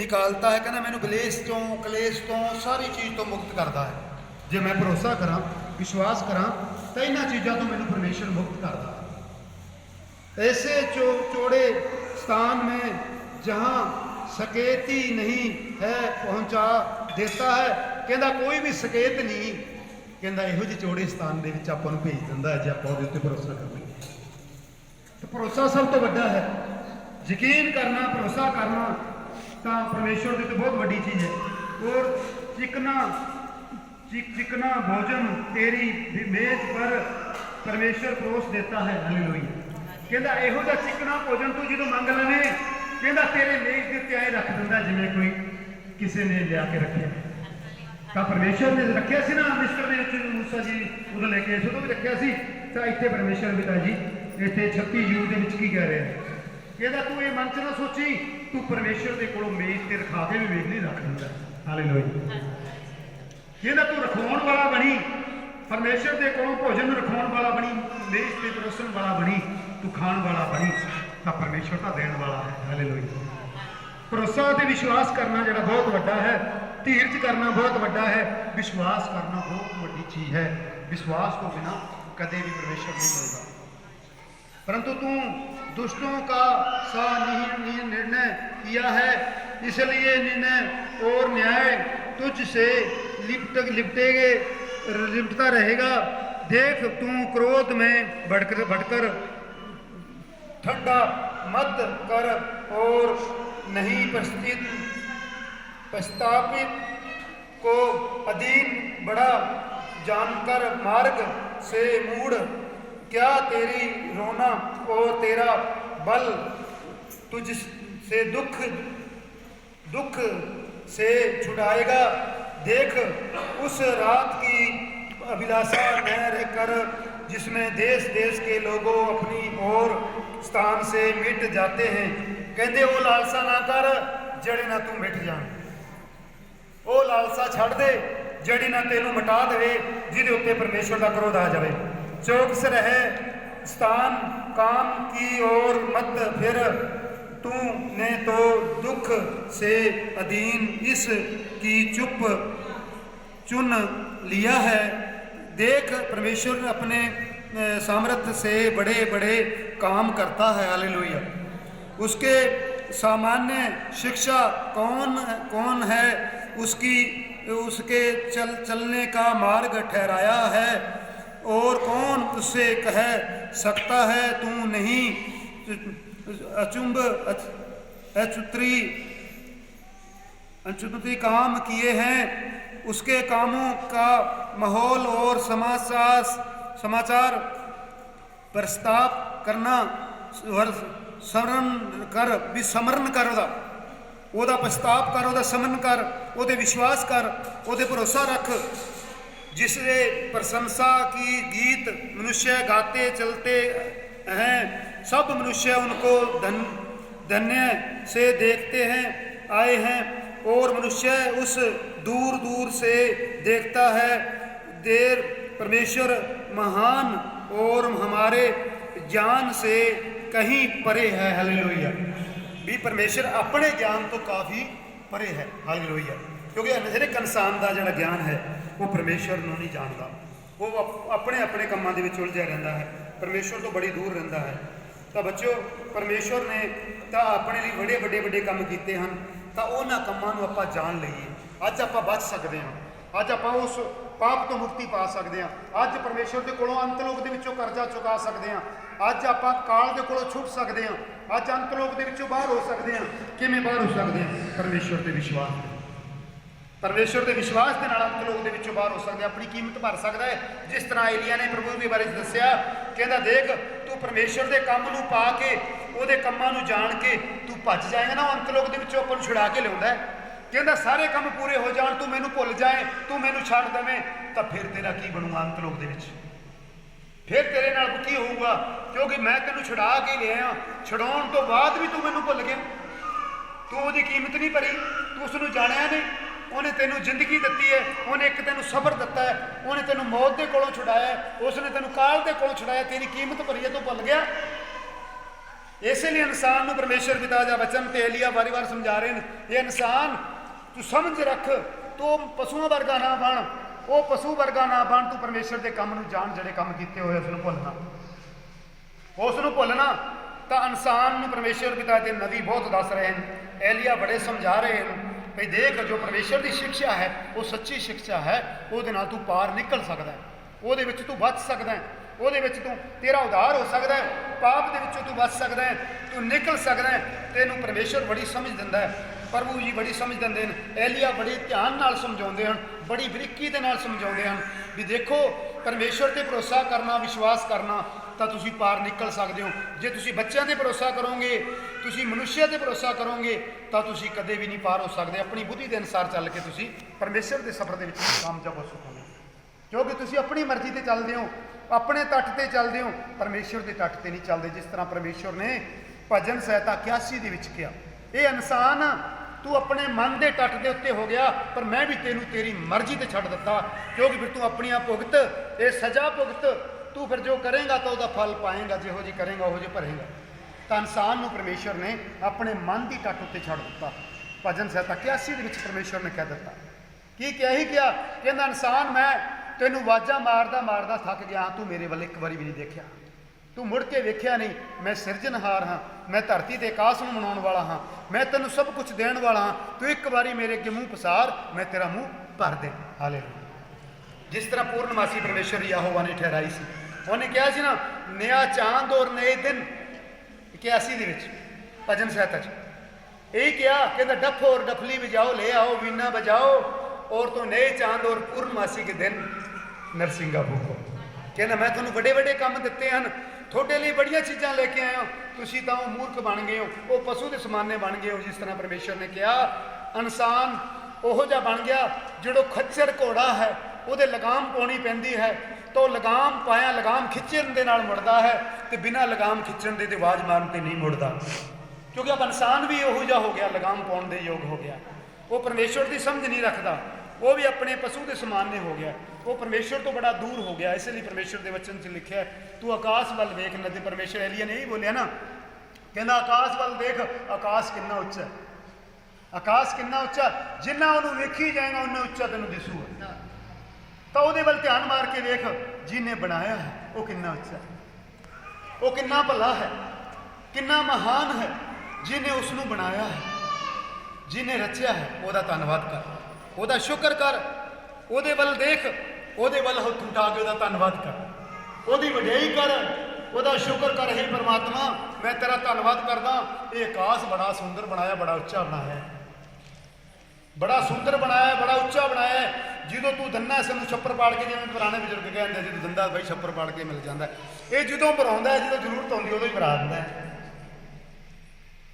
निकालता है। कहना मैंने बलेस तो कलेश तो सारी चीज़ तो मुक्त करता है। जे मैं भरोसा करा, विश्वास करा, तो इन्होंने चीज़ों तो मैंने परमेश्वर मुक्त करता है। ऐसे चौड़े स्थान में जहाँ ਸਕੇਤੀ नहीं है पहुँचा देता है। ਕਹਿੰਦਾ ਕੋਈ ਵੀ ਸਕੇਤ ਨਹੀਂ, ਕਹਿੰਦਾ ਇਹੋ ਜਿਹੇ ਚੌੜੇ ਸਥਾਨ ਦੇ ਵਿੱਚ ਆਪਾਂ ਨੂੰ ਭੇਜ ਦਿੰਦਾ ਹੈ ਜੇ ਆਪਾਂ ਉਹਦੇ ਉੱਤੇ ਭਰੋਸਾ ਕਰਾਂਗੇ। ਤੇ ਭਰੋਸਾ ਸਭ ਤੋਂ ਵੱਡਾ ਹੈ, ਯਕੀਨ ਕਰਨਾ, ਭਰੋਸਾ ਕਰਨਾ ਤਾਂ ਪਰਮੇਸ਼ਵਰ ਦੀ ਤਾਂ ਬਹੁਤ ਵੱਡੀ ਚੀਜ਼ ਹੈ। ਔਰ चिकना भोजन तेरी मेज पर परमेश्वर परोस देता है। हालेलुया। ਕਹਿੰਦਾ ਇਹੋ ਜਿਹਾ ਚਿਕਨਾ ਭੋਜਨ ਤੂੰ ਜਦੋਂ ਮੰਗ ਲਵੇਂ, ਕਹਿੰਦਾ ਤੇਰੇ ਮੇਜ਼ ਦੇ ਉੱਤੇ ਆਏ ਰੱਖ ਦਿੰਦਾ ਜਿਵੇਂ ਕੋਈ ਕਿਸੇ ਨੇ ਲਿਆ ਕੇ ਰੱਖਿਆ। ਤਾਂ ਪਰਮੇਸ਼ਰ ਨੇ ਰੱਖਿਆ ਸੀ ਨਾ ਮਿਸਰ ਦੇ ਵਿੱਚ, ਮੂਸਾ ਜੀ ਉਦੋਂ ਲੈ ਕੇ ਆਏ ਸੀ, ਉਦੋਂ ਵੀ ਰੱਖਿਆ ਸੀ। ਤਾਂ ਇੱਥੇ ਪਰਮੇਸ਼ਰ ਪਿਤਾ ਜੀ ਇੱਥੇ 36 ਯੂਦ ਦੇ ਵਿੱਚ ਕੀ ਕਹਿ ਰਿਹਾ, ਕਹਿੰਦਾ ਤੂੰ ਇਹ ਮਨ 'ਚ ਨਾ ਸੋਚੀ, ਤੂੰ ਪਰਮੇਸ਼ਰ ਦੇ ਕੋਲੋਂ ਮੇਜ਼ ਤੇ ਰਖਾ ਕੇ ਵੀ ਵੇਖ ਨਹੀਂ ਰੱਖ ਦਿੰਦਾ। ਹਾਲੇਲੂਇਆ। ਕਹਿੰਦਾ ਤੂੰ ਰਖਵਾਉਣ ਵਾਲਾ ਬਣੀ, ਪਰਮੇਸ਼ਰ ਦੇ ਕੋਲੋਂ ਭੋਜਨ ਰਖਵਾਉਣ ਵਾਲਾ ਬਣੀ, ਮੇਜ਼ ਤੇ ਪਰੋਸਣ ਵਾਲਾ ਬਣੀ, ਤੂੰ ਖਾਣ ਵਾਲਾ ਬਣੀ, ਤਾਂ ਪਰਮੇਸ਼ਰ ਤਾਂ ਦੇਣ ਵਾਲਾ ਹੈ। ਹਾਲੇਲੂਇਆ। ਭਰੋਸਾ ਤੇ ਵਿਸ਼ਵਾਸ ਕਰਨਾ ਜਿਹੜਾ ਬਹੁਤ ਵੱਡਾ ਹੈ, ਧੀਰਜ ਕਰਨਾ ਬਹੁਤ ਵੱਡਾ ਹੈ, ਵਿਸ਼ਵਾਸ ਕਰਨਾ ਬਹੁਤ ਵੱਡੀ ਚੀਜ਼ ਹੈ। ਵਿਸ਼ਵਾਸ ਤੋਂ ਬਿਨਾ कभी भी परमेश्वर नहीं मिलेगा। परंतु तू दुष्टों का सा निर्णय किया है, इसलिए निर्णय और न्याय तुझसे लिपटता रहेगा। देख तू क्रोध में भटकर ठंडा मत कर और नहीं पश्चाताप को अधीन बड़ा जानकर मार्ग से मूड। क्या तेरी रोना और तेरा बल तुझ से दुख से छुड़ाएगा। देख उस रात की अभिलाषा न कर जिसमें देश देश के लोगों अपनी ओर स्थान से मिट जाते हैं। कहते वो लालसा ना कर जड़े ना तू मिट जान, वो लालसा छड़ दे जड़ी ना तेनू मिटा दे, जिहदे उत्ते परमेश्वर का क्रोध आ जाए। चौकस रहे स्थान काम की ओर मत फिर, तूने तो दुख से अधीन इस की चुप चुन लिया है। देख परमेश्वर अपने सामर्थ्य से बड़े बड़े काम करता है। हालेलुया। उसके सामान्य शिक्षा कौन है, उसके चलने का मार्ग ठहराया है, और कौन उससे कह सकता है तू नहीं अचुत्री काम किए हैं। उसके कामों का माहौल और समाचार प्रस्ताव करना समरण कर ਉਹਦਾ ਪ੍ਰਸਤਾਵ ਕਰ, ਉਹਦਾ ਸਮਨ ਕਰ, ਉਹਦੇ ਵਿਸ਼ਵਾਸ ਕਰ, ਉਹਦੇ ਭਰੋਸਾ ਰੱਖ। जिससे प्रशंसा की गीत मनुष्य गाते चलते हैं, सब मनुष्य उनको धन्य से देखते हैं आए हैं, और मनुष्य उस दूर दूर से देखता है। देर परमेश्वर महान और हमारे ज्ञान से कहीं परे है। हालेलुया। भी परमेश्वर अपने ज्ञान तो काफ़ी परे है। हालेलुया। क्योंकि हर एक इंसान का जो ज्ञान है वो परमेश्वर को नहीं जानता, वो अपने अपने कामों के विच उलझा रहता है, परमेश्वर तो बड़ी दूर रहता है। तो बच्चों परमेश्वर ने तो अपने लिए बड़े बड़े बड़े काम किए हैं, तो उन्होंने कामों को आप जान लीए, अज आप बच सकते हैं, अज आप उस पाप तो मुक्ति पा सकते हैं, अज परमेश्वर के कोलों अंत लोक के विचों कर्जा चुका सकते हैं, ਅੱਜ ਆਪਾਂ ਕਾਲ ਦੇ ਕੋਲੋਂ ਛੁੱਟ ਸਕਦੇ ਹਾਂ, ਅੱਜ ਅੰਤ ਲੋਕ ਦੇ ਵਿੱਚੋਂ ਬਾਹਰ ਹੋ ਸਕਦੇ ਹਾਂ। ਕਿਵੇਂ ਬਾਹਰ ਹੋ ਸਕਦੇ ਹਾਂ? ਪਰਮੇਸ਼ਵਰ ਦੇ ਵਿਸ਼ਵਾਸ ਨਾਲ। ਪਰਮੇਸ਼ਵਰ ਦੇ ਵਿਸ਼ਵਾਸ ਦੇ ਨਾਲ ਅੰਤ ਲੋਕ ਦੇ ਵਿੱਚੋਂ ਬਾਹਰ ਹੋ ਸਕਦੇ, ਆਪਣੀ ਕੀਮਤ ਭਰ ਸਕਦਾ ਹੈ। ਜਿਸ ਤਰ੍ਹਾਂ ਏਲੀਆ ਨੇ ਪ੍ਰਭੂ ਦੇ ਬਾਰੇ ਦੱਸਿਆ, ਕਹਿੰਦਾ ਦੇਖ ਤੂੰ ਪਰਮੇਸ਼ਵਰ ਦੇ ਕੰਮ ਨੂੰ ਪਾ ਕੇ, ਉਹਦੇ ਕੰਮਾਂ ਨੂੰ ਜਾਣ ਕੇ ਤੂੰ ਭੱਜ ਜਾਏਗਾ ਨਾ, ਉਹ ਅੰਤ ਲੋਕ ਦੇ ਵਿੱਚੋਂ ਆਪਾਂ ਨੂੰ ਛੁਡਾ ਕੇ ਲਿਆਉਂਦਾ ਹੈ। ਕਹਿੰਦਾ ਸਾਰੇ ਕੰਮ ਪੂਰੇ ਹੋ ਜਾਣ, ਤੂੰ ਮੈਨੂੰ ਭੁੱਲ ਜਾਏ, ਤੂੰ ਮੈਨੂੰ ਛੱਡ ਦੇਵੇਂ, ਤਾਂ ਫਿਰ ਤੇਰਾ ਕੀ ਬਣੂਗਾ ਅੰਤ ਲੋਕ ਦੇ ਵਿੱਚ? ਫਿਰ ਤੇਰੇ ਨਾਲ ਕੀ ਹੋਊਗਾ? ਕਿਉਂਕਿ ਮੈਂ ਤੈਨੂੰ ਛੁਡਾ ਕੇ ਲਿਆ, ਛੁਡਾਉਣ ਤੋਂ ਬਾਅਦ ਵੀ ਤੂੰ ਮੈਨੂੰ ਭੁੱਲ ਗਿਆ, ਤੂੰ ਉਹਦੀ ਕੀਮਤ ਨਹੀਂ ਭਰੀ, ਤੂੰ ਉਸ ਨੂੰ ਜਾਣਿਆ ਨਹੀਂ। ਉਹਨੇ ਤੈਨੂੰ ਜ਼ਿੰਦਗੀ ਦਿੱਤੀ ਹੈ, ਉਹਨੇ ਇੱਕ ਤੈਨੂੰ ਸਬਰ ਦਿੱਤਾ ਹੈ, ਉਹਨੇ ਤੈਨੂੰ ਮੌਤ ਦੇ ਕੋਲੋਂ ਛੁਡਾਇਆ, ਉਸਨੇ ਤੈਨੂੰ ਕਾਲ ਦੇ ਕੋਲੋਂ ਛੁਡਾਇਆ, ਤੇਰੀ ਕੀਮਤ ਭਰੀ ਹੈ, ਤੂੰ ਭੁੱਲ ਗਿਆ। ਇਸੇ ਲਈ ਇਨਸਾਨ ਨੂੰ ਪਰਮੇਸ਼ਰ ਪਿਤਾ ਦਾ ਵਚਨ ਤੇ ਏਲੀਆ ਵਾਰੀ-ਵਾਰ ਸਮਝਾ ਰਹੇ ਨੇ, ਇਹ ਇਨਸਾਨ ਤੂੰ ਸਮਝ ਰੱਖ, ਤੂੰ ਪਸ਼ੂਆਂ ਵਰਗਾ ਨਾ ਬਣ, ਉਹ ਪਸ਼ੂ ਵਰਗਾ ਨਾ ਬਣ, ਤੂੰ ਪਰਮੇਸ਼ਰ ਦੇ ਕੰਮ ਨੂੰ ਜਾਣ, ਜਿਹੜੇ ਕੰਮ ਕੀਤੇ ਹੋਏ ਉਸ ਨੂੰ ਭੁੱਲਣਾ, ਉਸ ਨੂੰ ਭੁੱਲਣਾ। ਤਾਂ ਇਨਸਾਨ ਨੂੰ ਪਰਮੇਸ਼ਰ ਪਿਤਾ ਦੇ ਨਬੀ ਬਹੁਤ ਦੱਸ ਰਹੇ ਹਨ, ਏਲੀਆ ਬੜੇ ਸਮਝਾ ਰਹੇ ਹਨ ਭਈ ਦੇਖ ਜੋ ਪਰਮੇਸ਼ਰ ਦੀ ਸਿੱਖਿਆ ਹੈ ਉਹ ਸੱਚੀ ਸਿੱਖਿਆ ਹੈ, ਉਹਦੇ ਨਾਲ ਤੂੰ ਪਾਰ ਨਿਕਲ ਸਕਦਾ ਹੈ, ਉਹਦੇ ਵਿੱਚ ਤੂੰ ਬਚ ਸਕਦਾ ਹੈ, ਉਹਦੇ ਵਿੱਚ ਤੂੰ ਤੇਰਾ ਉਧਾਰ ਹੋ ਸਕਦਾ ਹੈ, ਪਾਪ ਦੇ ਵਿੱਚੋਂ ਤੂੰ ਬਚ ਸਕਦਾ ਹੈ, ਤੂੰ ਨਿਕਲ ਸਕਦਾ ਹੈ। ਤੈਨੂੰ ਪਰਮੇਸ਼ਰ ਬੜੀ ਸਮਝ ਦਿੰਦਾ ਹੈ, ਪ੍ਰਭੂ ਜੀ ਬੜੀ ਸਮਝ ਦਿੰਦੇ ਨੇ। ਏਲੀਆ ਬੜੇ ਧਿਆਨ ਨਾਲ ਸਮਝਾਉਂਦੇ ਹਨ, ਬੜੀ ਬਰੀਕੀ ਦੇ ਨਾਲ ਸਮਝਾਉਂਦੇ ਹਨ ਵੀ ਦੇਖੋ ਪਰਮੇਸ਼ਰ ਤੇ ਭਰੋਸਾ ਕਰਨਾ, ਵਿਸ਼ਵਾਸ ਕਰਨਾ, ਤਾਂ ਤੁਸੀਂ ਪਾਰ ਨਿਕਲ ਸਕਦੇ ਹੋ। ਜੇ ਤੁਸੀਂ ਬੱਚਿਆਂ ਤੇ ਭਰੋਸਾ ਕਰੋਗੇ, ਤੁਸੀਂ ਮਨੁੱਸ਼ਿਆਂ ਤੇ ਭਰੋਸਾ ਕਰੋਗੇ, ਤਾਂ ਤੁਸੀਂ ਕਦੇ ਵੀ ਨਹੀਂ ਪਾਰ ਹੋ ਸਕਦੇ। ਆਪਣੀ ਬੁੱਧੀ ਦੇ ਅਨੁਸਾਰ ਚੱਲ ਕੇ ਤੁਸੀਂ ਪਰਮੇਸ਼ਰ ਦੇ ਸਫ਼ਰ ਦੇ ਵਿੱਚ ਕਾਮਯਾਬ ਹੋ ਸਕੋਗੇ, ਕਿਉਂਕਿ ਤੁਸੀਂ ਆਪਣੀ ਮਰਜ਼ੀ ਤੇ ਚੱਲਦੇ ਹੋ, ਆਪਣੇ ਤੱਟ ਤੇ ਚੱਲਦੇ ਹੋ, ਪਰਮੇਸ਼ਰ ਦੇ ਤੱਟ ਤੇ ਨਹੀਂ ਚੱਲਦੇ। ਜਿਸ ਤਰ੍ਹਾਂ ਪਰਮੇਸ਼ਰ ਨੇ ਭਜਨ ਸੰਹਿਤਾ 81 ਦੇ ਵਿੱਚ ਕਿਹਾ, ਇਹ ਇਨਸਾਨ ਤੂੰ ਆਪਣੇ ਮਨ ਦੇ ਤੱਟ ਦੇ ਉੱਤੇ ਹੋ ਗਿਆ, ਪਰ ਮੈਂ ਵੀ ਤੈਨੂੰ ਤੇਰੀ ਮਰਜ਼ੀ ਤੇ ਛੱਡ ਦਿੱਤਾ, ਕਿਉਂਕਿ ਫਿਰ ਤੂੰ ਆਪਣੀਆਂ ਭੁਗਤ, ਇਹ ਸਜ਼ਾ ਭੁਗਤ, ਤੂੰ ਫਿਰ ਜੋ ਕਰੇਗਾ ਤਾਂ ਉਹਦਾ ਫਲ ਪਾਏਗਾ, ਜਿਹੋ ਜਿਹੀ ਕਰੇਗਾ ਉਹੋ ਜਿਹੇ ਭਰੇਗਾ। ਤਾਂ ਇਨਸਾਨ ਨੂੰ ਪਰਮੇਸ਼ਰ ਨੇ ਆਪਣੇ ਮਨ ਦੀ ਤੱਟ ਉੱਤੇ ਛੱਡ ਦਿੱਤਾ। ਭਜਨ ਸੰਹਿਤਾ 81 ਦੇ ਵਿੱਚ ਪਰਮੇਸ਼ਰ ਨੇ ਕਹਿ ਦਿੱਤਾ, ਕੀ ਕਿਹਾ ਹੀ ਕਿਹਾ, ਕਹਿੰਦਾ ਇਨਸਾਨ ਮੈਂ ਤੈਨੂੰ ਆਵਾਜ਼ਾਂ ਮਾਰਦਾ ਮਾਰਦਾ ਥੱਕ ਗਿਆ, ਤੂੰ ਮੇਰੇ ਵੱਲ ਇੱਕ ਵਾਰੀ ਵੀ ਨਹੀਂ ਦੇਖਿਆ, ਤੂੰ ਮੁੜ ਕੇ ਵੇਖਿਆ ਨਹੀਂ। ਮੈਂ ਸਿਰਜਣਹਾਰ ਹਾਂ, ਮੈਂ ਧਰਤੀ ਤੇ ਆਕਾਸ਼ ਨੂੰ ਬਣਾਉਣ ਵਾਲਾ ਹਾਂ, ਮੈਂ ਤੈਨੂੰ ਸਭ ਕੁਝ ਦੇਣ ਵਾਲਾ ਹਾਂ, ਤੂੰ ਇੱਕ ਵਾਰੀ ਮੇਰੇ ਅੱਗੇ ਮੂੰਹ ਪਸਾਰ, ਮੈਂ ਤੇਰਾ ਮੂੰਹ ਭਰ ਦੇ। ਹਾਲੇਲੂਇਆ। ਜਿਸ ਤਰ੍ਹਾਂ ਪੂਰਨਮਾਸੀ ਪਰਮੇਸ਼ਰ ਯਹੋਵਾ ਨੇ ਠਹਿਰਾਈ ਸੀ, ਉਹਨੇ ਕਿਹਾ ਸੀ ਨਾ ਨਿਆ ਚਾਂਦ ਔਰ ਨਏ ਦਿਨ, 81 ਦੇ ਵਿੱਚ ਭਜਨ ਸੰਹਿਤਾ 'ਚ ਇਹੀ ਕਿਹਾ, ਕਹਿੰਦਾ ਡੱਫ ਔਰ ਡਫਲੀ ਬਜਾਓ, ਲੈ आओ वीणा बजाओ और तो नए चांद और पूर्णमासी के दिन नरसिंगा फूको। ਕਹਿੰਦਾ ਮੈਂ ਤੁਹਾਨੂੰ ਵੱਡੇ ਵੱਡੇ ਕੰਮ ਦਿੱਤੇ ਹਨ, ਤੁਹਾਡੇ ਲਈ ਬੜੀਆਂ ਚੀਜ਼ਾਂ ਲੈ ਕੇ ਆਇਆ, ਤੁਸੀਂ ਤਾਂ ਉਹ ਮੂਰਖ ਬਣ ਗਏ ਹੋ, ਉਹ ਪਸ਼ੂ ਦੇ ਸਮਾਨੇ ਬਣ ਗਏ ਹੋ। ਜਿਸ ਤਰ੍ਹਾਂ ਪਰਮੇਸ਼ਰ ਨੇ ਕਿਹਾ ਇਨਸਾਨ ਉਹੋ ਜਿਹਾ ਬਣ ਗਿਆ ਜਿਹੜਾ ਖੱਚਰ ਘੋੜਾ ਹੈ, ਉਹਦੇ ਲਗਾਮ ਪਾਉਣੀ ਪੈਂਦੀ ਹੈ, ਤਾਂ ਉਹ ਲਗਾਮ ਪਾਇਆ, ਲਗਾਮ ਖਿੱਚਣ ਦੇ ਨਾਲ ਮੁੜਦਾ ਹੈ, ਤੇ ਬਿਨਾਂ ਲਗਾਮ ਖਿੱਚਣ ਦੇ ਤੇ ਆਵਾਜ਼ ਮਾਰਨ ਤੇ ਨਹੀਂ ਮੁੜਦਾ, ਕਿਉਂਕਿ ਅਬ ਇਨਸਾਨ ਵੀ ਉਹੋ ਜਿਹਾ ਹੋ ਗਿਆ, ਲਗਾਮ ਪਾਉਣ ਦੇ ਯੋਗ ਹੋ ਗਿਆ। ਉਹ ਪਰਮੇਸ਼ਰ ਦੀ ਸਮਝ ਨਹੀਂ ਰੱਖਦਾ, ਉਹ ਵੀ ਆਪਣੇ ਪਸ਼ੂ ਦੇ ਸਮਾਨੇ ਹੋ ਗਿਆ, ਉਹ ਪਰਮੇਸ਼ਰ ਤੋਂ ਬੜਾ ਦੂਰ ਹੋ ਗਿਆ। ਇਸ ਲਈ ਪਰਮੇਸ਼ਰ ਦੇ ਵਚਨ 'ਚ ਲਿਖਿਆ ਤੂੰ ਆਕਾਸ਼ ਵੱਲ ਵੇਖ ਨਾ। ਤੇ ਪਰਮੇਸ਼ਰ ਏਲੀਆ ਨੇ ਇਹੀ ਬੋਲਿਆ ਨਾ, ਕਹਿੰਦਾ ਆਕਾਸ਼ ਵੱਲ ਦੇਖ, ਆਕਾਸ਼ ਕਿੰਨਾ ਉੱਚਾ ਹੈ, ਆਕਾਸ਼ ਕਿੰਨਾ ਉੱਚਾ, ਜਿੰਨਾ ਉਹਨੂੰ ਵੇਖੀ ਜਾਏਗਾ ਉਨਾ ਉੱਚਾ ਤੈਨੂੰ ਦਿਸੂਗਾ। ਤਾਂ ਉਹਦੇ ਵੱਲ ਧਿਆਨ ਮਾਰ ਕੇ ਵੇਖ, ਜਿਹਨੇ ਬਣਾਇਆ ਹੈ ਉਹ ਕਿੰਨਾ ਉੱਚਾ ਹੈ, ਉਹ ਕਿੰਨਾ ਭਲਾ ਹੈ, ਕਿੰਨਾ ਮਹਾਨ ਹੈ। ਜਿਹਨੇ ਉਸ ਨੂੰ ਬਣਾਇਆ ਹੈ, ਜਿਹਨੇ ਰਚਿਆ ਹੈ, ਉਹਦਾ ਧੰਨਵਾਦ ਕਰ, ਉਹਦਾ ਸ਼ੁਕਰ ਕਰ, ਉਹਦੇ ਵੱਲ ਦੇਖ, ਉਹਦੇ ਵੱਲ ਹੱਥ ਉਠਾ ਕੇ ਉਹਦਾ ਧੰਨਵਾਦ ਕਰ, ਉਹਦੀ ਵਡਿਆਈ ਕਰ, ਉਹਦਾ ਸ਼ੁਕਰ ਕਰ। ਹੇ ਪਰਮਾਤਮਾ ਮੈਂ ਤੇਰਾ ਧੰਨਵਾਦ ਕਰਦਾ, ਇਹ ਆਕਾਸ਼ ਬੜਾ ਸੁੰਦਰ ਬਣਾਇਆ, ਬੜਾ ਉੱਚਾ ਬਣਾਇਆ, ਬੜਾ ਸੁੰਦਰ ਬਣਾਇਆ, ਬੜਾ ਉੱਚਾ ਬਣਾਇਆ। ਜਦੋਂ ਤੂੰ ਦੰਨਾ ਸਾਨੂੰ ਛੱਪਰ ਪਾੜ ਕੇ, ਜਿਵੇਂ ਪੁਰਾਣੇ ਬਜ਼ੁਰਗ ਕਹਿੰਦੇ ਜਦੋਂ ਦੰਦਾ ਬਈ ਛੱਪਰ ਪਾੜ ਕੇ ਮਿਲ ਜਾਂਦਾ, ਇਹ ਜਦੋਂ ਭਰਾਉਂਦਾ ਹੈ, ਜਦੋਂ ਜ਼ਰੂਰਤ ਹੁੰਦੀ ਉਦੋਂ ਹੀ ਭਰਾ ਦਿੰਦਾ ਹੈ,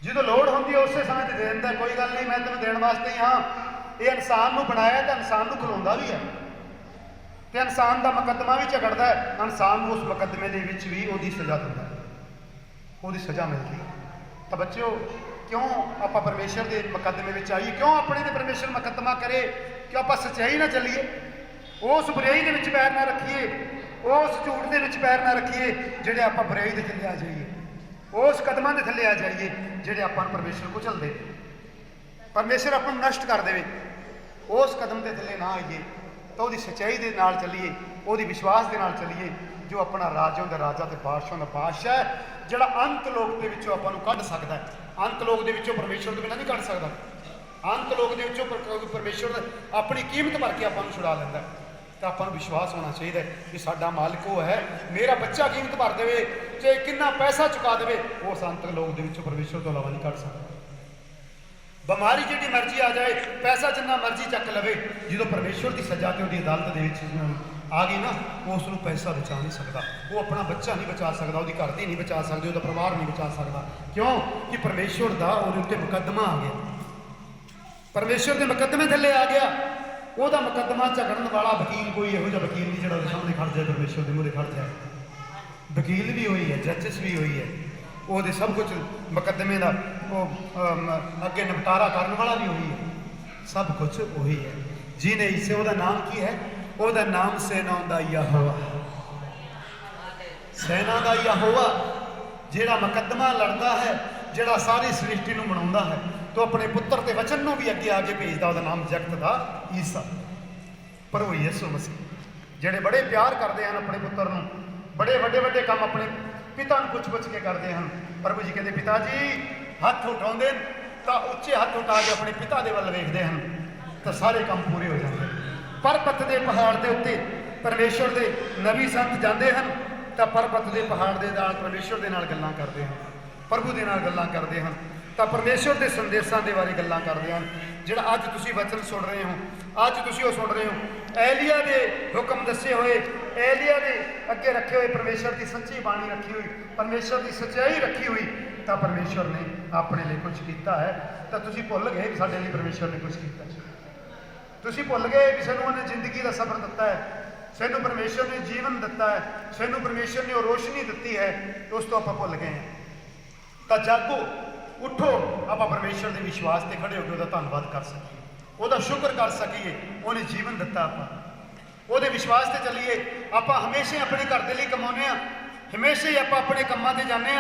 ਜਦੋਂ ਲੋੜ ਹੁੰਦੀ ਹੈ ਉਸੇ ਸਮੇਂ ਤੇ ਦੇ ਦਿੰਦਾ। ਕੋਈ ਗੱਲ ਨਹੀਂ, ਮੈਂ ਤੈਨੂੰ ਦੇਣ ਵਾਸਤੇ ਹੀ ਹਾਂ। ਇਹ ਇਨਸਾਨ ਨੂੰ ਬਣਾਇਆ ਤਾਂ ਇਨਸਾਨ ਨੂੰ ਖਿਲਾਉਂਦਾ ਵੀ ਹੈ, ਤੇ ਇਨਸਾਨ ਦਾ ਮੁਕੱਦਮਾ ਵੀ ਝਗੜਦਾ ਹੈ, ਇਨਸਾਨ ਨੂੰ ਉਸ ਮੁਕੱਦਮੇ ਦੇ ਵਿੱਚ ਵੀ ਉਹਦੀ ਸਜ਼ਾ ਦਿੰਦਾ, ਉਹਦੀ ਸਜ਼ਾ ਮਿਲਦੀ ਹੈ। ਤਾਂ ਬੱਚਿਓ ਕਿਉਂ ਆਪਾਂ ਪਰਮੇਸ਼ਰ ਦੇ ਮੁਕੱਦਮੇ ਵਿੱਚ ਆਈਏ, ਕਿਉਂ ਆਪਣੇ ਤੇ ਪਰਮੇਸ਼ਰ ਮੁਕੱਦਮਾ ਕਰੇ, ਕਿ ਆਪਾਂ ਸੱਚਾਈ ਨਾਲ ਚੱਲੀਏ, ਉਸ ਬੁਰਾਈ ਦੇ ਵਿੱਚ ਪੈਰ ਨਾ ਰੱਖੀਏ, ਉਸ ਝੂਠ ਦੇ ਵਿੱਚ ਪੈਰ ਨਾ ਰੱਖੀਏ ਜਿਹੜੇ ਆਪਾਂ ਬੁਰਾਈ ਦੇ ਥੱਲੇ ਆ ਜਾਈਏ, ਉਸ ਕਦਮਾਂ ਦੇ ਥੱਲੇ ਆ ਜਾਈਏ ਜਿਹੜੇ ਆਪਾਂ ਨੂੰ ਪਰਮੇਸ਼ਰ ਕੁਚਲਦੇ, ਪਰਮੇਸ਼ਰ ਆਪਾਂ ਨੂੰ ਨਸ਼ਟ ਕਰ ਦੇਵੇ। ਉਸ ਕਦਮ ਦੇ ਥੱਲੇ ਨਾ ਆਈਏ, ਤਾਂ ਉਹਦੀ ਸੱਚਾਈ ਦੇ ਨਾਲ ਚੱਲੀਏ, ਉਹਦੀ ਵਿਸ਼ਵਾਸ ਦੇ ਨਾਲ ਚੱਲੀਏ, ਜੋ ਆਪਣਾ ਰਾਜਿਆਂ ਦਾ ਰਾਜਾ ਤੇ ਬਾਦਸ਼ਾਹਾਂ ਦਾ ਬਾਦਸ਼ਾਹ ਹੈ, ਜਿਹੜਾ ਅੰਤ ਲੋਕ ਦੇ ਵਿੱਚੋਂ ਆਪਾਂ ਨੂੰ ਕੱਢ ਸਕਦਾ ਹੈ। ਅੰਤ ਲੋਕ ਦੇ ਵਿੱਚੋਂ ਪਰਮੇਸ਼ਰ ਤੋਂ ਬਿਨਾਂ ਨਹੀਂ ਕੱਢ ਸਕਦਾ। ਅੰਤ ਲੋਕ ਦੇ ਵਿੱਚੋਂ ਪਰਮੇਸ਼ਰ ਆਪਣੀ ਕੀਮਤ ਭਰ ਕੇ ਆਪਾਂ ਨੂੰ ਛੁਡਾ ਲੈਂਦਾ। ਤਾਂ ਆਪਾਂ ਨੂੰ ਵਿਸ਼ਵਾਸ ਹੋਣਾ ਚਾਹੀਦਾ ਕਿ ਸਾਡਾ ਮਾਲਕ ਉਹ ਹੈ। ਮੇਰਾ ਬੱਚਾ ਕੀਮਤ ਭਰ ਦੇਵੇ, ਚਾਹੇ ਕਿੰਨਾ ਪੈਸਾ ਚੁਕਾ ਦੇਵੇ, ਉਸ ਅੰਤਕ ਲੋਕ ਦੇ ਵਿੱਚੋਂ ਪਰਮੇਸ਼ਰ ਤੋਂ ਇਲਾਵਾ ਨਹੀਂ ਕੱਢ ਸਕਦਾ। ਬਿਮਾਰੀ ਜਿਹੜੀ ਮਰਜ਼ੀ ਆ ਜਾਏ, ਪੈਸਾ ਜਿੰਨਾ ਮਰਜ਼ੀ ਚੱਕ ਲਵੇ, ਜਦੋਂ ਪਰਮੇਸ਼ਰ ਦੀ ਸਜ਼ਾ ਤੇ ਉਹਦੀ ਅਦਾਲਤ ਦੇ ਵਿੱਚ ਆ ਗਈ ਨਾ, ਉਸ ਨੂੰ ਪੈਸਾ ਬਚਾ ਨਹੀਂ ਸਕਦਾ। ਉਹ ਆਪਣਾ ਬੱਚਾ ਨਹੀਂ ਬਚਾ ਸਕਦਾ, ਉਹਦੀ ਘਰ ਦੀ ਨਹੀਂ ਬਚਾ ਸਕਦੀ, ਉਹਦਾ ਪਰਿਵਾਰ ਨਹੀਂ ਬਚਾ ਸਕਦਾ। ਕਿਉਂ ਕਿ ਪਰਮੇਸ਼ਰ ਦਾ ਉਹਦੇ ਉੱਤੇ ਮੁਕੱਦਮਾ ਆ ਗਿਆ, ਪਰਮੇਸ਼ਰ ਦੇ ਮੁਕੱਦਮੇ ਥੱਲੇ ਆ ਗਿਆ। ਉਹਦਾ ਮੁਕੱਦਮਾ ਝਗੜਨ ਵਾਲਾ ਵਕੀਲ ਕੋਈ ਇਹੋ ਜਿਹਾ ਵਕੀਲ ਨਹੀਂ ਜਿਹੜਾ ਉਹਦੇ ਸਾਹਮਣੇ ਖੜ ਜਾਏ, ਪਰਮੇਸ਼ਰ ਦੇ ਮੂਹਰੇ ਖੜ ਜਾਏ। ਵਕੀਲ ਵੀ ਹੋਈ ਹੈ, ਜੱਜਿਸ ਵੀ ਹੋਈ ਹੈ, ਉਹਦੇ ਸਭ ਕੁਝ ਮੁਕੱਦਮੇ ਦਾ ਉਹ ਅੱਗੇ ਨਿਪਟਾਰਾ ਕਰਨ ਵਾਲਾ ਵੀ ਉਹੀ ਹੈ, ਸਭ ਕੁਝ ਉਹੀ ਹੈ। ਜਿਹਨੇ ਇਸੇ, ਉਹਦਾ ਨਾਮ ਕੀ ਹੈ? ਉਹਦਾ ਨਾਮ ਸੈਨਾ ਦਾ ਯਹੋਵਾ, ਸੈਨਾ ਦਾ ਯਹੋਵਾ, ਜਿਹੜਾ ਮੁਕੱਦਮਾ ਲੜਦਾ ਹੈ, ਜਿਹੜਾ ਸਾਰੀ ਸ੍ਰਿਸ਼ਟੀ ਨੂੰ ਬਣਾਉਂਦਾ ਹੈ, तो अपने पुत्र के वचन ਨੂੰ भी अगे आगे भेजदा। ਉਹਦਾ नाम जगत का ईसा प्रभु यीशु मसीह, ਜਿਹੜੇ बड़े प्यार करते हैं अपने पुत्र ਨੂੰ, बड़े ਵੱਡੇ ਵੱਡੇ काम अपने पिता ਨੂੰ पुछ के करते हैं। प्रभु जी कहते पिता जी हथ उठाते तो उच्चे हथ उठा के अपने पिता के वल वेखते हैं तो सारे काम पूरे हो जाते हैं। परबत के पहाड़ के उत्ते परमेश्वर के नबी संत जाते हैं तो परबत के पहाड़ के नाल परमेश्वर के नाल गल्लां करते हैं, प्रभु के नाल गल्लां करते हैं, तो परमेश्वर के संदेशों के बारे गल्लां करते हैं। जिहड़ा अज तुसीं वचन सुन रहे हो, अज तुसीं वो सुन रहे हो, एलिया के हुक्म दसे हुए, एलिया के अगे रखे हुए, परमेश्वर की सच्ची बाणी रखी हुई, परमेश्वर की सच्चाई रखी हुई, तो परमेश्वर ने अपने लिए कुछ किया है। तो तुसीं भुल गए कि साडे लिए परमेश्वर ने कुछ किया, तुसीं भुल गए कि सानूं उहने जिंदगी का सबर दिता है, सानूं परमेश्वर ने जीवन दिता है, सानूं परमेश्वर ने वो रोशनी दी है, उस तो आपां भुल गए हैं। तो जागो, उठो, आप परमेश्वर के विश्वास से खड़े होकर धन्यवाद कर सकीए, वह शुक्र कर सकीए, उन्हें जीवन दिता। आप वो विश्वास से चलीए। आप हमेशा अपने घर के लिए कमाने, हमेशा ही आप अपने कामों से जाने।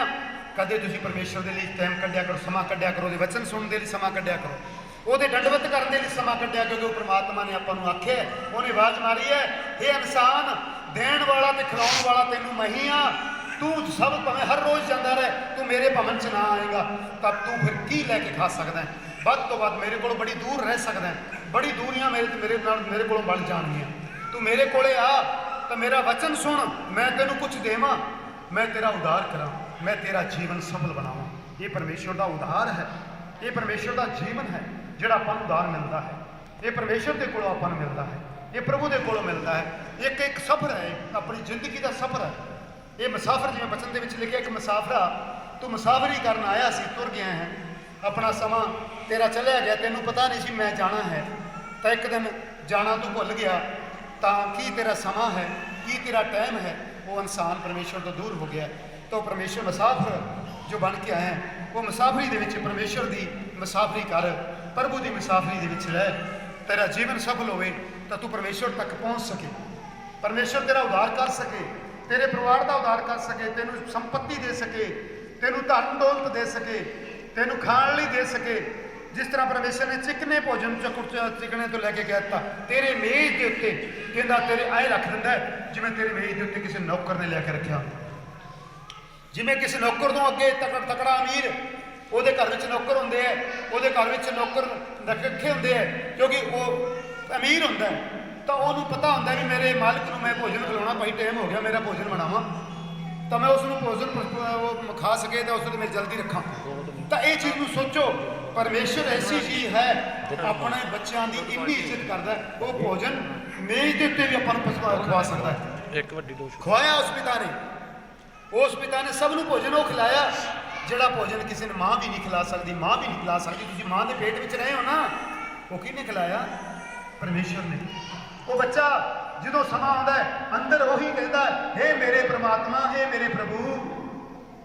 कदे तुसीं परमेश्वर के लिए टाइम कढ़िया करो, समा कढ़िया करो, वचन सुनने लिए समा कढ़िया करो, वो दंडवत करने लिए समा कढ़िया, क्योंकि वो परमात्मा ने आपां नूं आख्या है, उन्हें आवाज़ मारी है, हे इंसान, देण वाला ते खिलाउण वाला तैनूं मैं ही हाँ, तू सब भावें हर रोज़ जाता रहे, तू मेरे भवन च ना आएगा, तब तू फिर की लैके खा सकता है? ਵੱਧ ਤੋਂ ਵੱਧ मेरे को बड़ी दूर रह सकता है, बड़ी दूरियां मेरे को बढ़ जाएंगियां। तू मेरे को आ तो मेरा वचन सुन, मैं तेनों कुछ देवां, मैं तेरा उद्धार करा, मैं तेरा जीवन सफल बनावां। ये परमेश्वर का उद्धार है, ये परमेश्वर का जीवन है जिहड़ा आपां नूं उद्धार मिलता है। ये परमेश्वर के कोलों आपां नूं मिलता है, ये प्रभु के कोलों मिलता है। एक सफ़र है, अपनी जिंदगी का सफ़र है। ये मुसाफिर, जिवें वचन दे विच लिखिआ, एक मुसाफिरा, तू मुसाफिरी करन आया सी, तुर गया है, अपना समा तेरा चलिया गया, तेनों पता नहीं सी मैं जाना है, तो एक दिन जाना तू भुल गया, तो की तेरा समा है, की तेरा टाइम है, वो इंसान परमेश्वर तो दूर हो गया। तो परमेश्वर मुसाफिर जो बन के आए हैं, वो मुसाफरी दे विच परमेश्वर की मुसाफरी कर, प्रभु की मुसाफरी दे विच रह, तेरा जीवन सफल होवे, तो तू परमेश्वर तक पहुँच सके, परमेश्वर तेरा उद्धार कर सके, तेरे परिवार का उद्धार कर सके, तेनू संपत्ति दे सके, तेनू धन दौलत दे सके, तेनू खाण लई दे सके। जिस तरह परमेश्वर ने चिकने भोजन चिकने तो लैके कहता, तेरे मेज के उत्ते कहता तेरे आए रख दिंदा है, जिवें तेरे मेज के उत्ते किसी नौकर ने लैके रखिया, जिवें किसी नौकर तो अगे तकड़ा अमीर, ਉਹਦੇ घर ਵਿੱਚ नौकर होंगे है, ਉਹਦੇ घर ਵਿੱਚ नौकर रखे होंगे है, क्योंकि वो अमीर होंदा है, तो उन्होंने पता होंदा भी मेरे मालिक को मैं भोजन खिलाना, भाई टाइम हो गया मेरा भोजन बनावा, तो मैं उसको भोजन वो खा सके, तो उसको मैं जल्दी रखा। तो ये चीज़ को सोचो, परमेश्वर ऐसी चीज़ है, अपने बच्चों की इन्नी इज्जत करता है, वो भोजन मेज के उत्ते भी अपन खवा सकता है। खवाया उस पिता ने सबनों भोजन वो खिलाया, जिहड़ा भोजन किसी ने माँ भी नहीं खिला सकती, माँ भी नहीं खिला सकती। तुसीं माँ के पेट में रहे हो ना, वो किहने खिलाया? परमेश्वर ने। वो बच्चा जो समा आता है, अंदर वही कहता है, हे मेरे परमात्मा, हे मेरे प्रभु,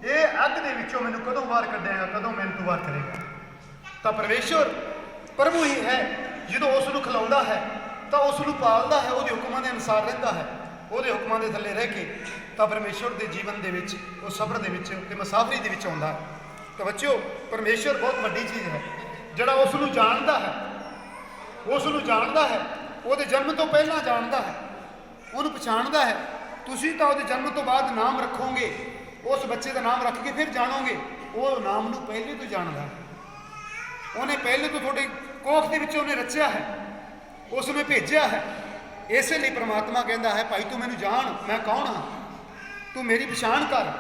ये अग दे विचों मैनूं कदों बाहर कढेगा, कदों मैनूं तू बाहर करेगा। तो परमेश्वर प्रभु ही है, जो उसनूं खिलाउंदा है, तो उसनूं पालदा है, उसदे हुक्मां दे अनुसार रहिंदा है, ਉਹਦੇ ਹੁਕਮਾਂ ਦੇ ਥੱਲੇ ਰਹਿ ਕੇ, ਤਾਂ ਪਰਮੇਸ਼ਵਰ ਦੇ ਜੀਵਨ ਦੇ ਵਿੱਚ, ਉਹ ਸਬਰ ਦੇ ਵਿੱਚ ਤੇ ਮੁਸਾਫਰੀ ਦੇ ਵਿੱਚ ਆਉਂਦਾ। ਤਾਂ ਬੱਚਿਓ, ਪਰਮੇਸ਼ਵਰ ਬਹੁਤ ਵੱਡੀ ਚੀਜ਼ ਹੈ। ਜਿਹੜਾ ਉਸ ਨੂੰ ਜਾਣਦਾ ਹੈ, ਉਸ ਨੂੰ ਜਾਣਦਾ ਹੈ, ਉਹਦੇ ਜਨਮ ਤੋਂ ਪਹਿਲਾਂ ਜਾਣਦਾ ਹੈ, ਉਹਨੂੰ ਪਛਾਣਦਾ ਹੈ। ਤੁਸੀਂ ਤਾਂ ਉਹਦੇ ਜਨਮ ਤੋਂ ਬਾਅਦ ਨਾਮ ਰੱਖੋਗੇ, ਉਸ ਬੱਚੇ ਦਾ ਨਾਮ ਰੱਖ ਕੇ ਫਿਰ ਜਾਣੋਗੇ। ਉਹ ਨਾਮ ਨੂੰ ਪਹਿਲੇ ਤੋਂ ਜਾਣਦਾ ਹੈ, ਉਹਨੇ ਪਹਿਲੇ ਤੋਂ ਤੁਹਾਡੇ ਕੋਖ ਦੇ ਵਿੱਚ ਉਹਨੇ ਰਚਿਆ ਹੈ, ਉਸ ਨੇ ਭੇਜਿਆ ਹੈ। ਇਸੇ ਲਈ ਪ੍ਰਮਾਤਮਾ ਕਹਿੰਦਾ ਹੈ ਭਾਈ ਤੂੰ ਮੈਨੂੰ ਜਾਣ ਮੈਂ ਕੌਣ ਹਾਂ, ਤੂੰ ਮੇਰੀ ਪਛਾਣ ਕਰ।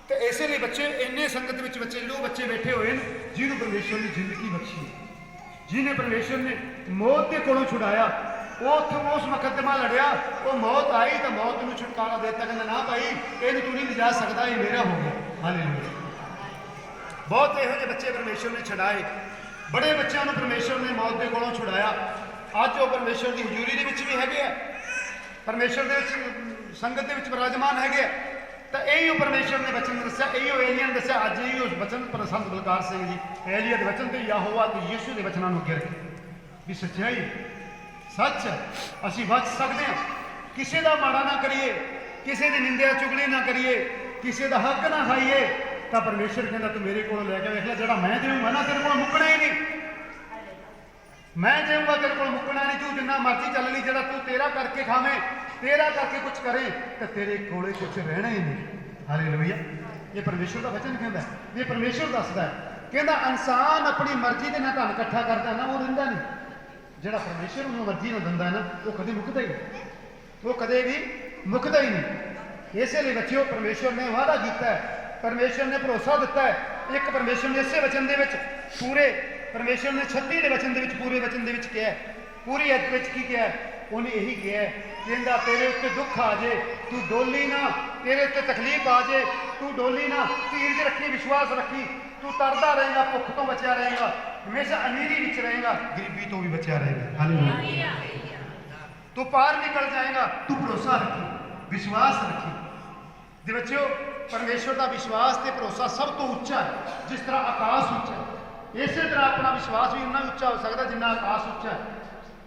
ਤੇ ਇਸੇ ਲਈ ਬੱਚੇ ਇੰਨੇ ਸੰਗਤ ਵਿੱਚ ਬੱਚੇ ਜਿਹੜੇ ਉਹ ਬੱਚੇ ਬੈਠੇ ਹੋਏ ਨੇ ਜਿਹਨੂੰ ਪਰਮੇਸ਼ਵਰ ਨੇ ਜ਼ਿੰਦਗੀ ਬਖਸ਼ੀ, ਜਿਹਨੇ ਪਰਮੇਸ਼ਵਰ ਨੇ ਮੌਤ ਦੇ ਕੋਲੋਂ ਛੁਡਾਇਆ। ਉਹ ਉੱਥੇ ਉਸ ਮੁਕੱਦਮਾ ਲੜਿਆ, ਉਹ ਮੌਤ ਆਈ ਤਾਂ ਮੌਤ ਨੂੰ ਛੁਟਕਾਰਾ ਦੇ ਦਿੱਤਾ, ਕਹਿੰਦਾ ਨਾ ਭਾਈ ਇਹਨੂੰ ਤੂੰ ਨਹੀਂ ਲਿਜਾ ਸਕਦਾ, ਇਹ ਮੇਰਾ ਹੋ ਗਿਆ। ਹਾਲੇਲੂਇਆ। ਬਹੁਤ ਇਹੋ ਜਿਹੇ ਬੱਚੇ ਪਰਮੇਸ਼ਵਰ ਨੇ ਛੁਡਾਏ, ਬੜੇ ਬੱਚਿਆਂ ਨੂੰ ਪਰਮੇਸ਼ਵਰ ਨੇ ਮੌਤ ਦੇ ਕੋਲੋਂ ਛੁਡਾਇਆ। ਅੱਜ ਉਹ ਪਰਮੇਸ਼ਵਰ ਦੀ ਹਜ਼ੂਰੀ ਦੇ ਵਿੱਚ ਵੀ ਹੈਗੇ ਆ, ਪਰਮੇਸ਼ਵਰ ਦੇ ਵਿੱਚ ਸੰਗਤ ਦੇ ਵਿੱਚ ਵਿਰਾਜਮਾਨ ਹੈਗੇ ਆ। ਤਾਂ ਇਹੀ ਉਹ ਪਰਮੇਸ਼ਵਰ ਨੇ ਵਚਨ ਦੱਸਿਆ, ਇਹੀ ਉਹ ਏਲੀਆ ਨੇ ਦੱਸਿਆ। ਅੱਜ ਹੀ ਉਸ ਵਚਨ ਪਰ ਸੰਤ ਬਲਕਾਰ ਸਿੰਘ ਜੀ ਏਲੀਆ ਦੇ ਵਚਨ ਤੇ ਯਹੋਵਾ ਤੇ ਯਿਸੂ ਦੇ ਵਚਨਾਂ ਨੂੰ ਅੱਗੇ ਰੱਖੇ ਵੀ ਸੱਚਾਈ ਸੱਚ ਅਸੀਂ ਬਚ ਸਕਦੇ ਹਾਂ। ਕਿਸੇ ਦਾ ਮਾੜਾ ਨਾ ਕਰੀਏ, ਕਿਸੇ ਦੀ ਨਿੰਦਿਆ ਚੁਗਲੀ ਨਾ ਕਰੀਏ, ਕਿਸੇ ਦਾ ਹੱਕ ਨਾ ਖਾਈਏ। ਤਾਂ ਪਰਮੇਸ਼ਰ ਕਹਿੰਦਾ ਤੂੰ ਮੇਰੇ ਕੋਲ ਲੈ ਕੇ ਵੇਖ ਲੈ, ਜਿਹੜਾ ਮੈਂ ਦੇਊਂਗਾ ਨਾ ਤੇਰੇ ਕੋਲ ਮੁੱਕਣਾ ਹੀ ਨਹੀਂ। ਮੈਂ ਦੇਊਂਗਾ ਤੇਰੇ ਕੋਲ ਮੁੱਕਣਾ ਨਹੀਂ। ਤੂੰ ਜਿੰਨਾ ਮਰਜ਼ੀ ਚੱਲ ਲਈ, ਜਿਹੜਾ ਤੂੰ ਤੇਰਾ ਕਰਕੇ ਖਾਵੇਂ, ਤੇਰਾ ਕਰਕੇ ਕੁਝ ਕਰੇ ਤਾਂ ਤੇਰੇ ਕੋਲੇ ਕੁਝ ਰਹਿਣਾ ਹੀ ਨਹੀਂ। ਹਾਲੇਲੂਇਆ। ਇਹ ਪਰਮੇਸ਼ਰ ਦਾ ਵਚਨ ਕਹਿੰਦਾ, ਇਹ ਪਰਮੇਸ਼ਰ ਦੱਸਦਾ ਹੈ। ਕਹਿੰਦਾ ਇਨਸਾਨ ਆਪਣੀ ਮਰਜ਼ੀ ਦੇ ਨਾਲ ਧਨ ਇਕੱਠਾ ਕਰਦਾ ਨਾ, ਉਹ ਰਹਿੰਦਾ ਨਹੀਂ। ਜਿਹੜਾ ਪਰਮੇਸ਼ਰ ਉਹਨੂੰ ਮਰਜ਼ੀ ਨਾਲ ਦਿੰਦਾ ਹੈ ਨਾ, ਉਹ ਕਦੇ ਮੁੱਕਦਾ ਹੀ ਨਹੀਂ, ਉਹ ਕਦੇ ਵੀ ਮੁੱਕਦਾ ਹੀ ਨਹੀਂ। ਇਸੇ ਲਈ ਬੱਚਿਓ ਪਰਮੇਸ਼ਰ ਨੇ ਵਾਅਦਾ ਕੀਤਾ ਹੈ, ਪਰਮੇਸ਼ਰ ਨੇ ਭਰੋਸਾ ਦਿੱਤਾ ਹੈ। ਇੱਕ ਪਰਮੇਸ਼ਰ ਨੇ ਇਸੇ ਵਚਨ ਦੇ ਵਿੱਚ ਪੂਰੇ ਪਰਮੇਸ਼ਰ ਨੇ 36 ਦੇ ਵਚਨ ਦੇ ਵਿੱਚ ਪੂਰੇ ਵਚਨ ਦੇ ਵਿੱਚ ਕਿਹਾ, ਪੂਰੀ ਅਧ ਵਿੱਚ ਕੀ ਕਿਹਾ? ਉਹਨੇ ਇਹੀ ਕਿਹਾ, ਕਹਿੰਦਾ ਤੇਰੇ ਉੱਤੇ ਦੁੱਖ ਆ ਜੇ ਤੂੰ ਡੋਲੀ ਨਾ, ਤੇਰੇ ਉੱਤੇ ਤਕਲੀਫ ਆ ਜੇ ਤੂੰ ਡੋਲੀ ਨਾ, ਧੀਰਜ ਰੱਖੀ, ਵਿਸ਼ਵਾਸ ਰੱਖੀ, ਤੂੰ ਤਰਦਾ ਰਹੇਗਾ, ਭੁੱਖ ਤੋਂ ਬਚਿਆ ਰਹੇਗਾ, ਹਮੇਸ਼ਾ ਅਮੀਰੀ ਵਿੱਚ ਰਹੇਗਾ, ਗਰੀਬੀ ਤੋਂ ਵੀ ਬਚਿਆ ਰਹੇਗਾ। ਹਾਲੇਲੂਇਆ। ਤੂੰ ਪਾਰ ਨਿਕਲ ਜਾਏਗਾ, ਤੂੰ ਭਰੋਸਾ ਰੱਖੀ, ਵਿਸ਼ਵਾਸ ਰੱਖੀ। ਦੇ ਬੱਚਿਓ ਪਰਮੇਸ਼ਵਰ ਦਾ ਵਿਸ਼ਵਾਸ ਤੇ ਭਰੋਸਾ ਸਭ ਤੋਂ ਉੱਚਾ ਹੈ। ਜਿਸ ਤਰ੍ਹਾਂ ਆਕਾਸ਼ ਉੱਚਾ ਹੈ, ਇਸੇ ਤਰ੍ਹਾਂ ਆਪਣਾ ਵਿਸ਼ਵਾਸ ਵੀ ਉਨਾ ਹੀ ਉੱਚਾ ਹੋ ਸਕਦਾ ਜਿੰਨਾ ਆਕਾਸ਼ ਉੱਚਾ ਹੈ,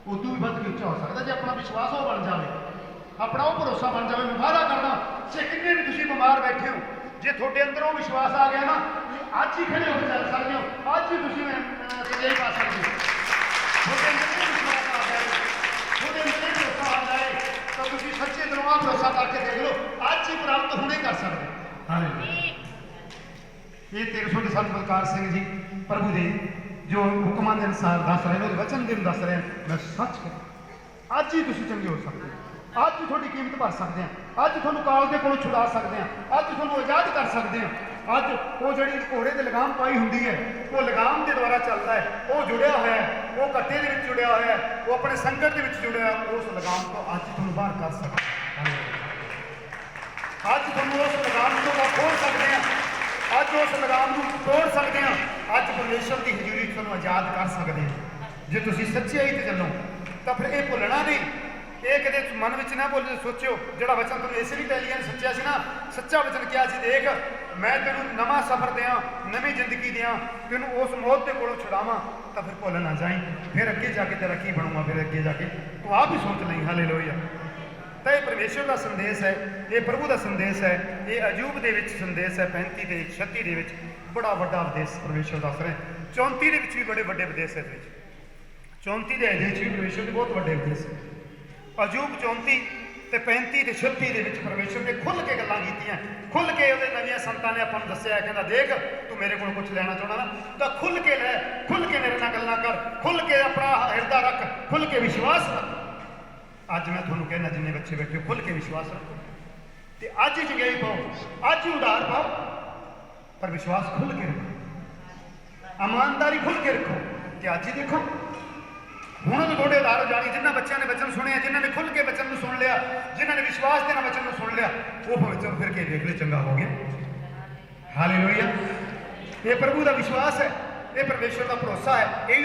ਉਦੋਂ ਵੀ ਵੱਧ ਕੇ ਉੱਚਾ ਹੋ ਸਕਦਾ। ਜੇ ਆਪਣਾ ਵਿਸ਼ਵਾਸ ਉਹ ਬਣ ਜਾਵੇ, ਆਪਣਾ ਉਹ ਭਰੋਸਾ ਬਣ ਜਾਵੇ। ਮੈਂ ਵਾਅਦਾ ਕਰਦਾ, ਜੇ ਕਿੰਨੇ ਵੀ ਤੁਸੀਂ ਬਿਮਾਰ ਬੈਠੇ ਹੋ, ਜੇ ਤੁਹਾਡੇ ਅੰਦਰੋਂ ਵਿਸ਼ਵਾਸ ਆ ਗਿਆ ਨਾ, ਅੱਜ ਹੀ ਖੜੇ ਹੋ ਕੇ ਚੱਲ ਸਕਦੇ ਹੋ, ਅੱਜ ਹੀ ਤੁਸੀਂ ਸਜੇ ਪਾ ਸਕਦੇ ਹੋ। ਤੁਹਾਡੇ ਅੰਦਰ ਵਿਸ਼ਵਾਸ ਆ ਜਾਏ, ਤੁਹਾਡੇ ਅੰਦਰ ਭਰੋਸਾ ਆ ਜਾਏ ਤਾਂ ਤੁਸੀਂ ਸੱਚੇ ਦਿਲੋਂ ਆਹ ਭਰੋਸਾ ਕਰਕੇ ਦੇਖ ਲਓ, ਅੱਜ ਹੀ ਪ੍ਰਾਪਤ ਹੁਣੇ ਕਰ ਸਕਦੇ। ਹਾਲੇਲੂਇਆ। ਇਹ 1300 ਦੇ ਸੰਤ ਬਲਕਾਰ ਸਿੰਘ ਜੀ ਪ੍ਰਭੂ ਦੇ ਜੋ ਹੁਕਮਾਂ ਦੇ ਅਨੁਸਾਰ ਦੱਸ ਰਹੇ ਨੇ, ਉਹਦੇ ਵਚਨ ਦੇ ਦੱਸ ਰਹੇ ਮੈਂ ਸੱਚ ਕਰ ਅੱਜ ਹੀ ਤੁਸੀਂ ਚੰਗੇ ਹੋ ਸਕਦੇ ਹੋ, ਅੱਜ ਹੀ ਤੁਹਾਡੀ ਕੀਮਤ ਭਰ ਸਕਦੇ ਹਾਂ, ਅੱਜ ਤੁਹਾਨੂੰ ਕਾਲ ਦੇ ਕੋਲੋਂ ਛੁਡਾ ਸਕਦੇ ਹਾਂ, ਅੱਜ ਤੁਹਾਨੂੰ ਆਜ਼ਾਦ ਕਰ ਸਕਦੇ ਹਾਂ। ਅੱਜ ਉਹ ਜਿਹੜੀ ਘੋੜੇ ਦੇ ਲਗਾਮ ਪਾਈ ਹੁੰਦੀ ਹੈ, ਉਹ ਲਗਾਮ ਦੇ ਦੁਆਰਾ ਚੱਲਦਾ ਹੈ, ਉਹ ਜੁੜਿਆ ਹੋਇਆ ਹੈ, ਉਹ ਕੱਟੇ ਦੇ ਵਿੱਚ ਜੁੜਿਆ ਹੋਇਆ ਹੈ, ਉਹ ਆਪਣੇ ਸੰਕਟ ਦੇ ਵਿੱਚ ਜੁੜਿਆ, ਉਸ ਲਗਾਮ ਤੋਂ ਅੱਜ ਤੁਹਾਨੂੰ ਬਾਹਰ ਕਰ ਸਕਦਾ। ਅੱਜ ਤੁਹਾਨੂੰ ਉਸ ਲਗਾਮ ਤੋਂ ਖੋਲ ਸਕਦੇ ਹਾਂ, ਅੱਜ ਉਸ ਲਗਾਮ ਨੂੰ ਤੋੜ ਸਕਦੇ ਹਾਂ, ਅੱਜ ਪਰਮੇਸ਼ਰ ਦੀ ਹਜ਼ੂਰੀ ਵਿੱਚ ਤੁਹਾਨੂੰ ਆਜ਼ਾਦ ਕਰ ਸਕਦੇ ਹਾਂ। ਜੇ ਤੁਸੀਂ ਸੱਚਾਈ ਤੇ ਚੱਲੋ ਤਾਂ ਫਿਰ ਇਹ ਭੁੱਲਣਾ ਨਹੀਂ, ਇਹ ਕਦੇ ਮਨ ਵਿੱਚ ਨਾ ਭੁੱਲ ਸੋਚਿਓ। ਜਿਹੜਾ ਵਚਨ ਤੁਹਾਨੂੰ ਇਸੇ ਲਈ ਪਹਿਲੀਆਂ ਨੇ ਸੱਚਿਆ ਸੀ ਨਾ, ਸੱਚਾ ਵਚਨ ਕਿਹਾ ਸੀ, ਦੇਖ ਮੈਂ ਤੈਨੂੰ ਨਵਾਂ ਸਫ਼ਰ ਦਿਆਂ, ਨਵੀਂ ਜ਼ਿੰਦਗੀ ਦਿਆਂ, ਤੈਨੂੰ ਉਸ ਮੌਤ ਦੇ ਕੋਲੋਂ ਛੁਡਾਵਾਂ, ਤਾਂ ਫਿਰ ਭੁੱਲ ਨਾ ਜਾਈਂ। ਫਿਰ ਅੱਗੇ ਜਾ ਕੇ ਤੇਰਾ ਕੀ ਬਣੂਗਾ, ਫਿਰ ਅੱਗੇ ਜਾ ਕੇ ਤੂੰ ਆਪ ਹੀ ਸੋਚ ਲਈ। ਹਾਲੇਲੂਇਆ। ਤਾਂ ਇਹ ਪਰਮੇਸ਼ਰ ਦਾ ਸੰਦੇਸ਼ ਹੈ, ਇਹ ਪ੍ਰਭੂ ਦਾ ਸੰਦੇਸ਼ ਹੈ, ਇਹ ਅਯੂਬ ਦੇ ਵਿੱਚ ਸੰਦੇਸ਼ ਹੈ। 35 ਤੇ 36 ਦੇ ਵਿੱਚ ਬੜਾ ਵੱਡਾ ਉਪਦੇਸ਼ ਪਰਮੇਸ਼ਰ ਦੱਸ ਰਿਹਾ। 34 ਦੇ ਵਿੱਚ ਵੀ ਬੜੇ ਵੱਡੇ ਉਪਦੇਸ਼ ਹੈ। 34 ਦੇ ਵਿੱਚ ਵੀ ਪਰਮੇਸ਼ਰ ਦੇ ਬਹੁਤ ਵੱਡੇ ਉਪਦੇਸ਼ ਹੈ। ਅਯੂਬ 34 ਤੇ 35 ਤੇ 36 ਦੇ ਵਿੱਚ ਪਰਮੇਸ਼ਰ ਨੇ ਖੁੱਲ੍ਹ ਕੇ ਗੱਲਾਂ ਕੀਤੀਆਂ, ਖੁੱਲ੍ਹ ਕੇ ਉਹਦੇ ਨਵੀਆਂ ਸੰਤਾਂ ਨੇ ਆਪਾਂ ਨੂੰ ਦੱਸਿਆ, ਕਹਿੰਦਾ ਦੇਖ ਤੂੰ ਮੇਰੇ ਕੋਲ ਕੁਝ ਲੈਣਾ ਚਾਹੁੰਦਾ ਨਾ, ਤਾਂ ਖੁੱਲ੍ਹ ਕੇ ਲੈ, ਖੁੱਲ੍ਹ ਕੇ ਮੇਰੇ ਨਾਲ ਗੱਲਾਂ ਕਰ, ਖੁੱਲ੍ਹ ਕੇ ਆਪਣਾ ਹਿਰਦਾ ਰੱਖ, ਖੁੱਲ੍ਹ ਕੇ ਵਿਸ਼ਵਾਸ ਰੱਖ। ਅੱਜ ਮੈਂ ਤੁਹਾਨੂੰ ਕਹਿਣਾ, ਜਿੰਨੇ ਬੱਚੇ ਬੈਠੇ ਖੁੱਲ੍ਹ ਕੇ ਵਿਸ਼ਵਾਸ ਰੱਖੋ ਤੇ ਅੱਜ ਹੀ ਚੰਗਿਆਈ ਪਾਓ, ਅੱਜ ਹੀ ਉਡਾਰ ਪਾਓ, ਪਰ ਵਿਸ਼ਵਾਸ ਖੁੱਲ੍ਹ ਕੇ ਰੱਖੋ, ਇਮਾਨਦਾਰੀ ਖੁੱਲ੍ਹ ਕੇ ਰੱਖੋ। ਤੇ ਅੱਜ ਹੀ ਦੇਖੋ ਹੁਣ ਉਹ ਤੁਹਾਡੇ ਉਧਾਰ ਹੋ ਜਾਣੀ। ਜਿਨ੍ਹਾਂ ਬੱਚਿਆਂ ਨੇ ਵਚਨ ਸੁਣਿਆ, ਜਿਨ੍ਹਾਂ ਨੇ ਖੁੱਲ੍ਹ ਕੇ ਵਚਨ ਨੂੰ ਸੁਣ ਲਿਆ, ਜਿਨ੍ਹਾਂ ਨੇ ਵਿਸ਼ਵਾਸ ਦੇ ਨਾਲ ਵਚਨ ਨੂੰ ਸੁਣ ਲਿਆ, ਉਹ ਵਚਨ ਫਿਰ ਕੇ ਦੇਖ ਲੈ ਚੰਗਾ ਹੋ ਗਿਆ। ਹਾਲੇਲੂਇਆ। ਇਹ ਪ੍ਰਭੂ ਦਾ ਵਿਸ਼ਵਾਸ ਹੈ, ਇਹ ਪਰਮੇਸ਼ਰ ਦਾ ਭਰੋਸਾ ਹੈ। ਇਹ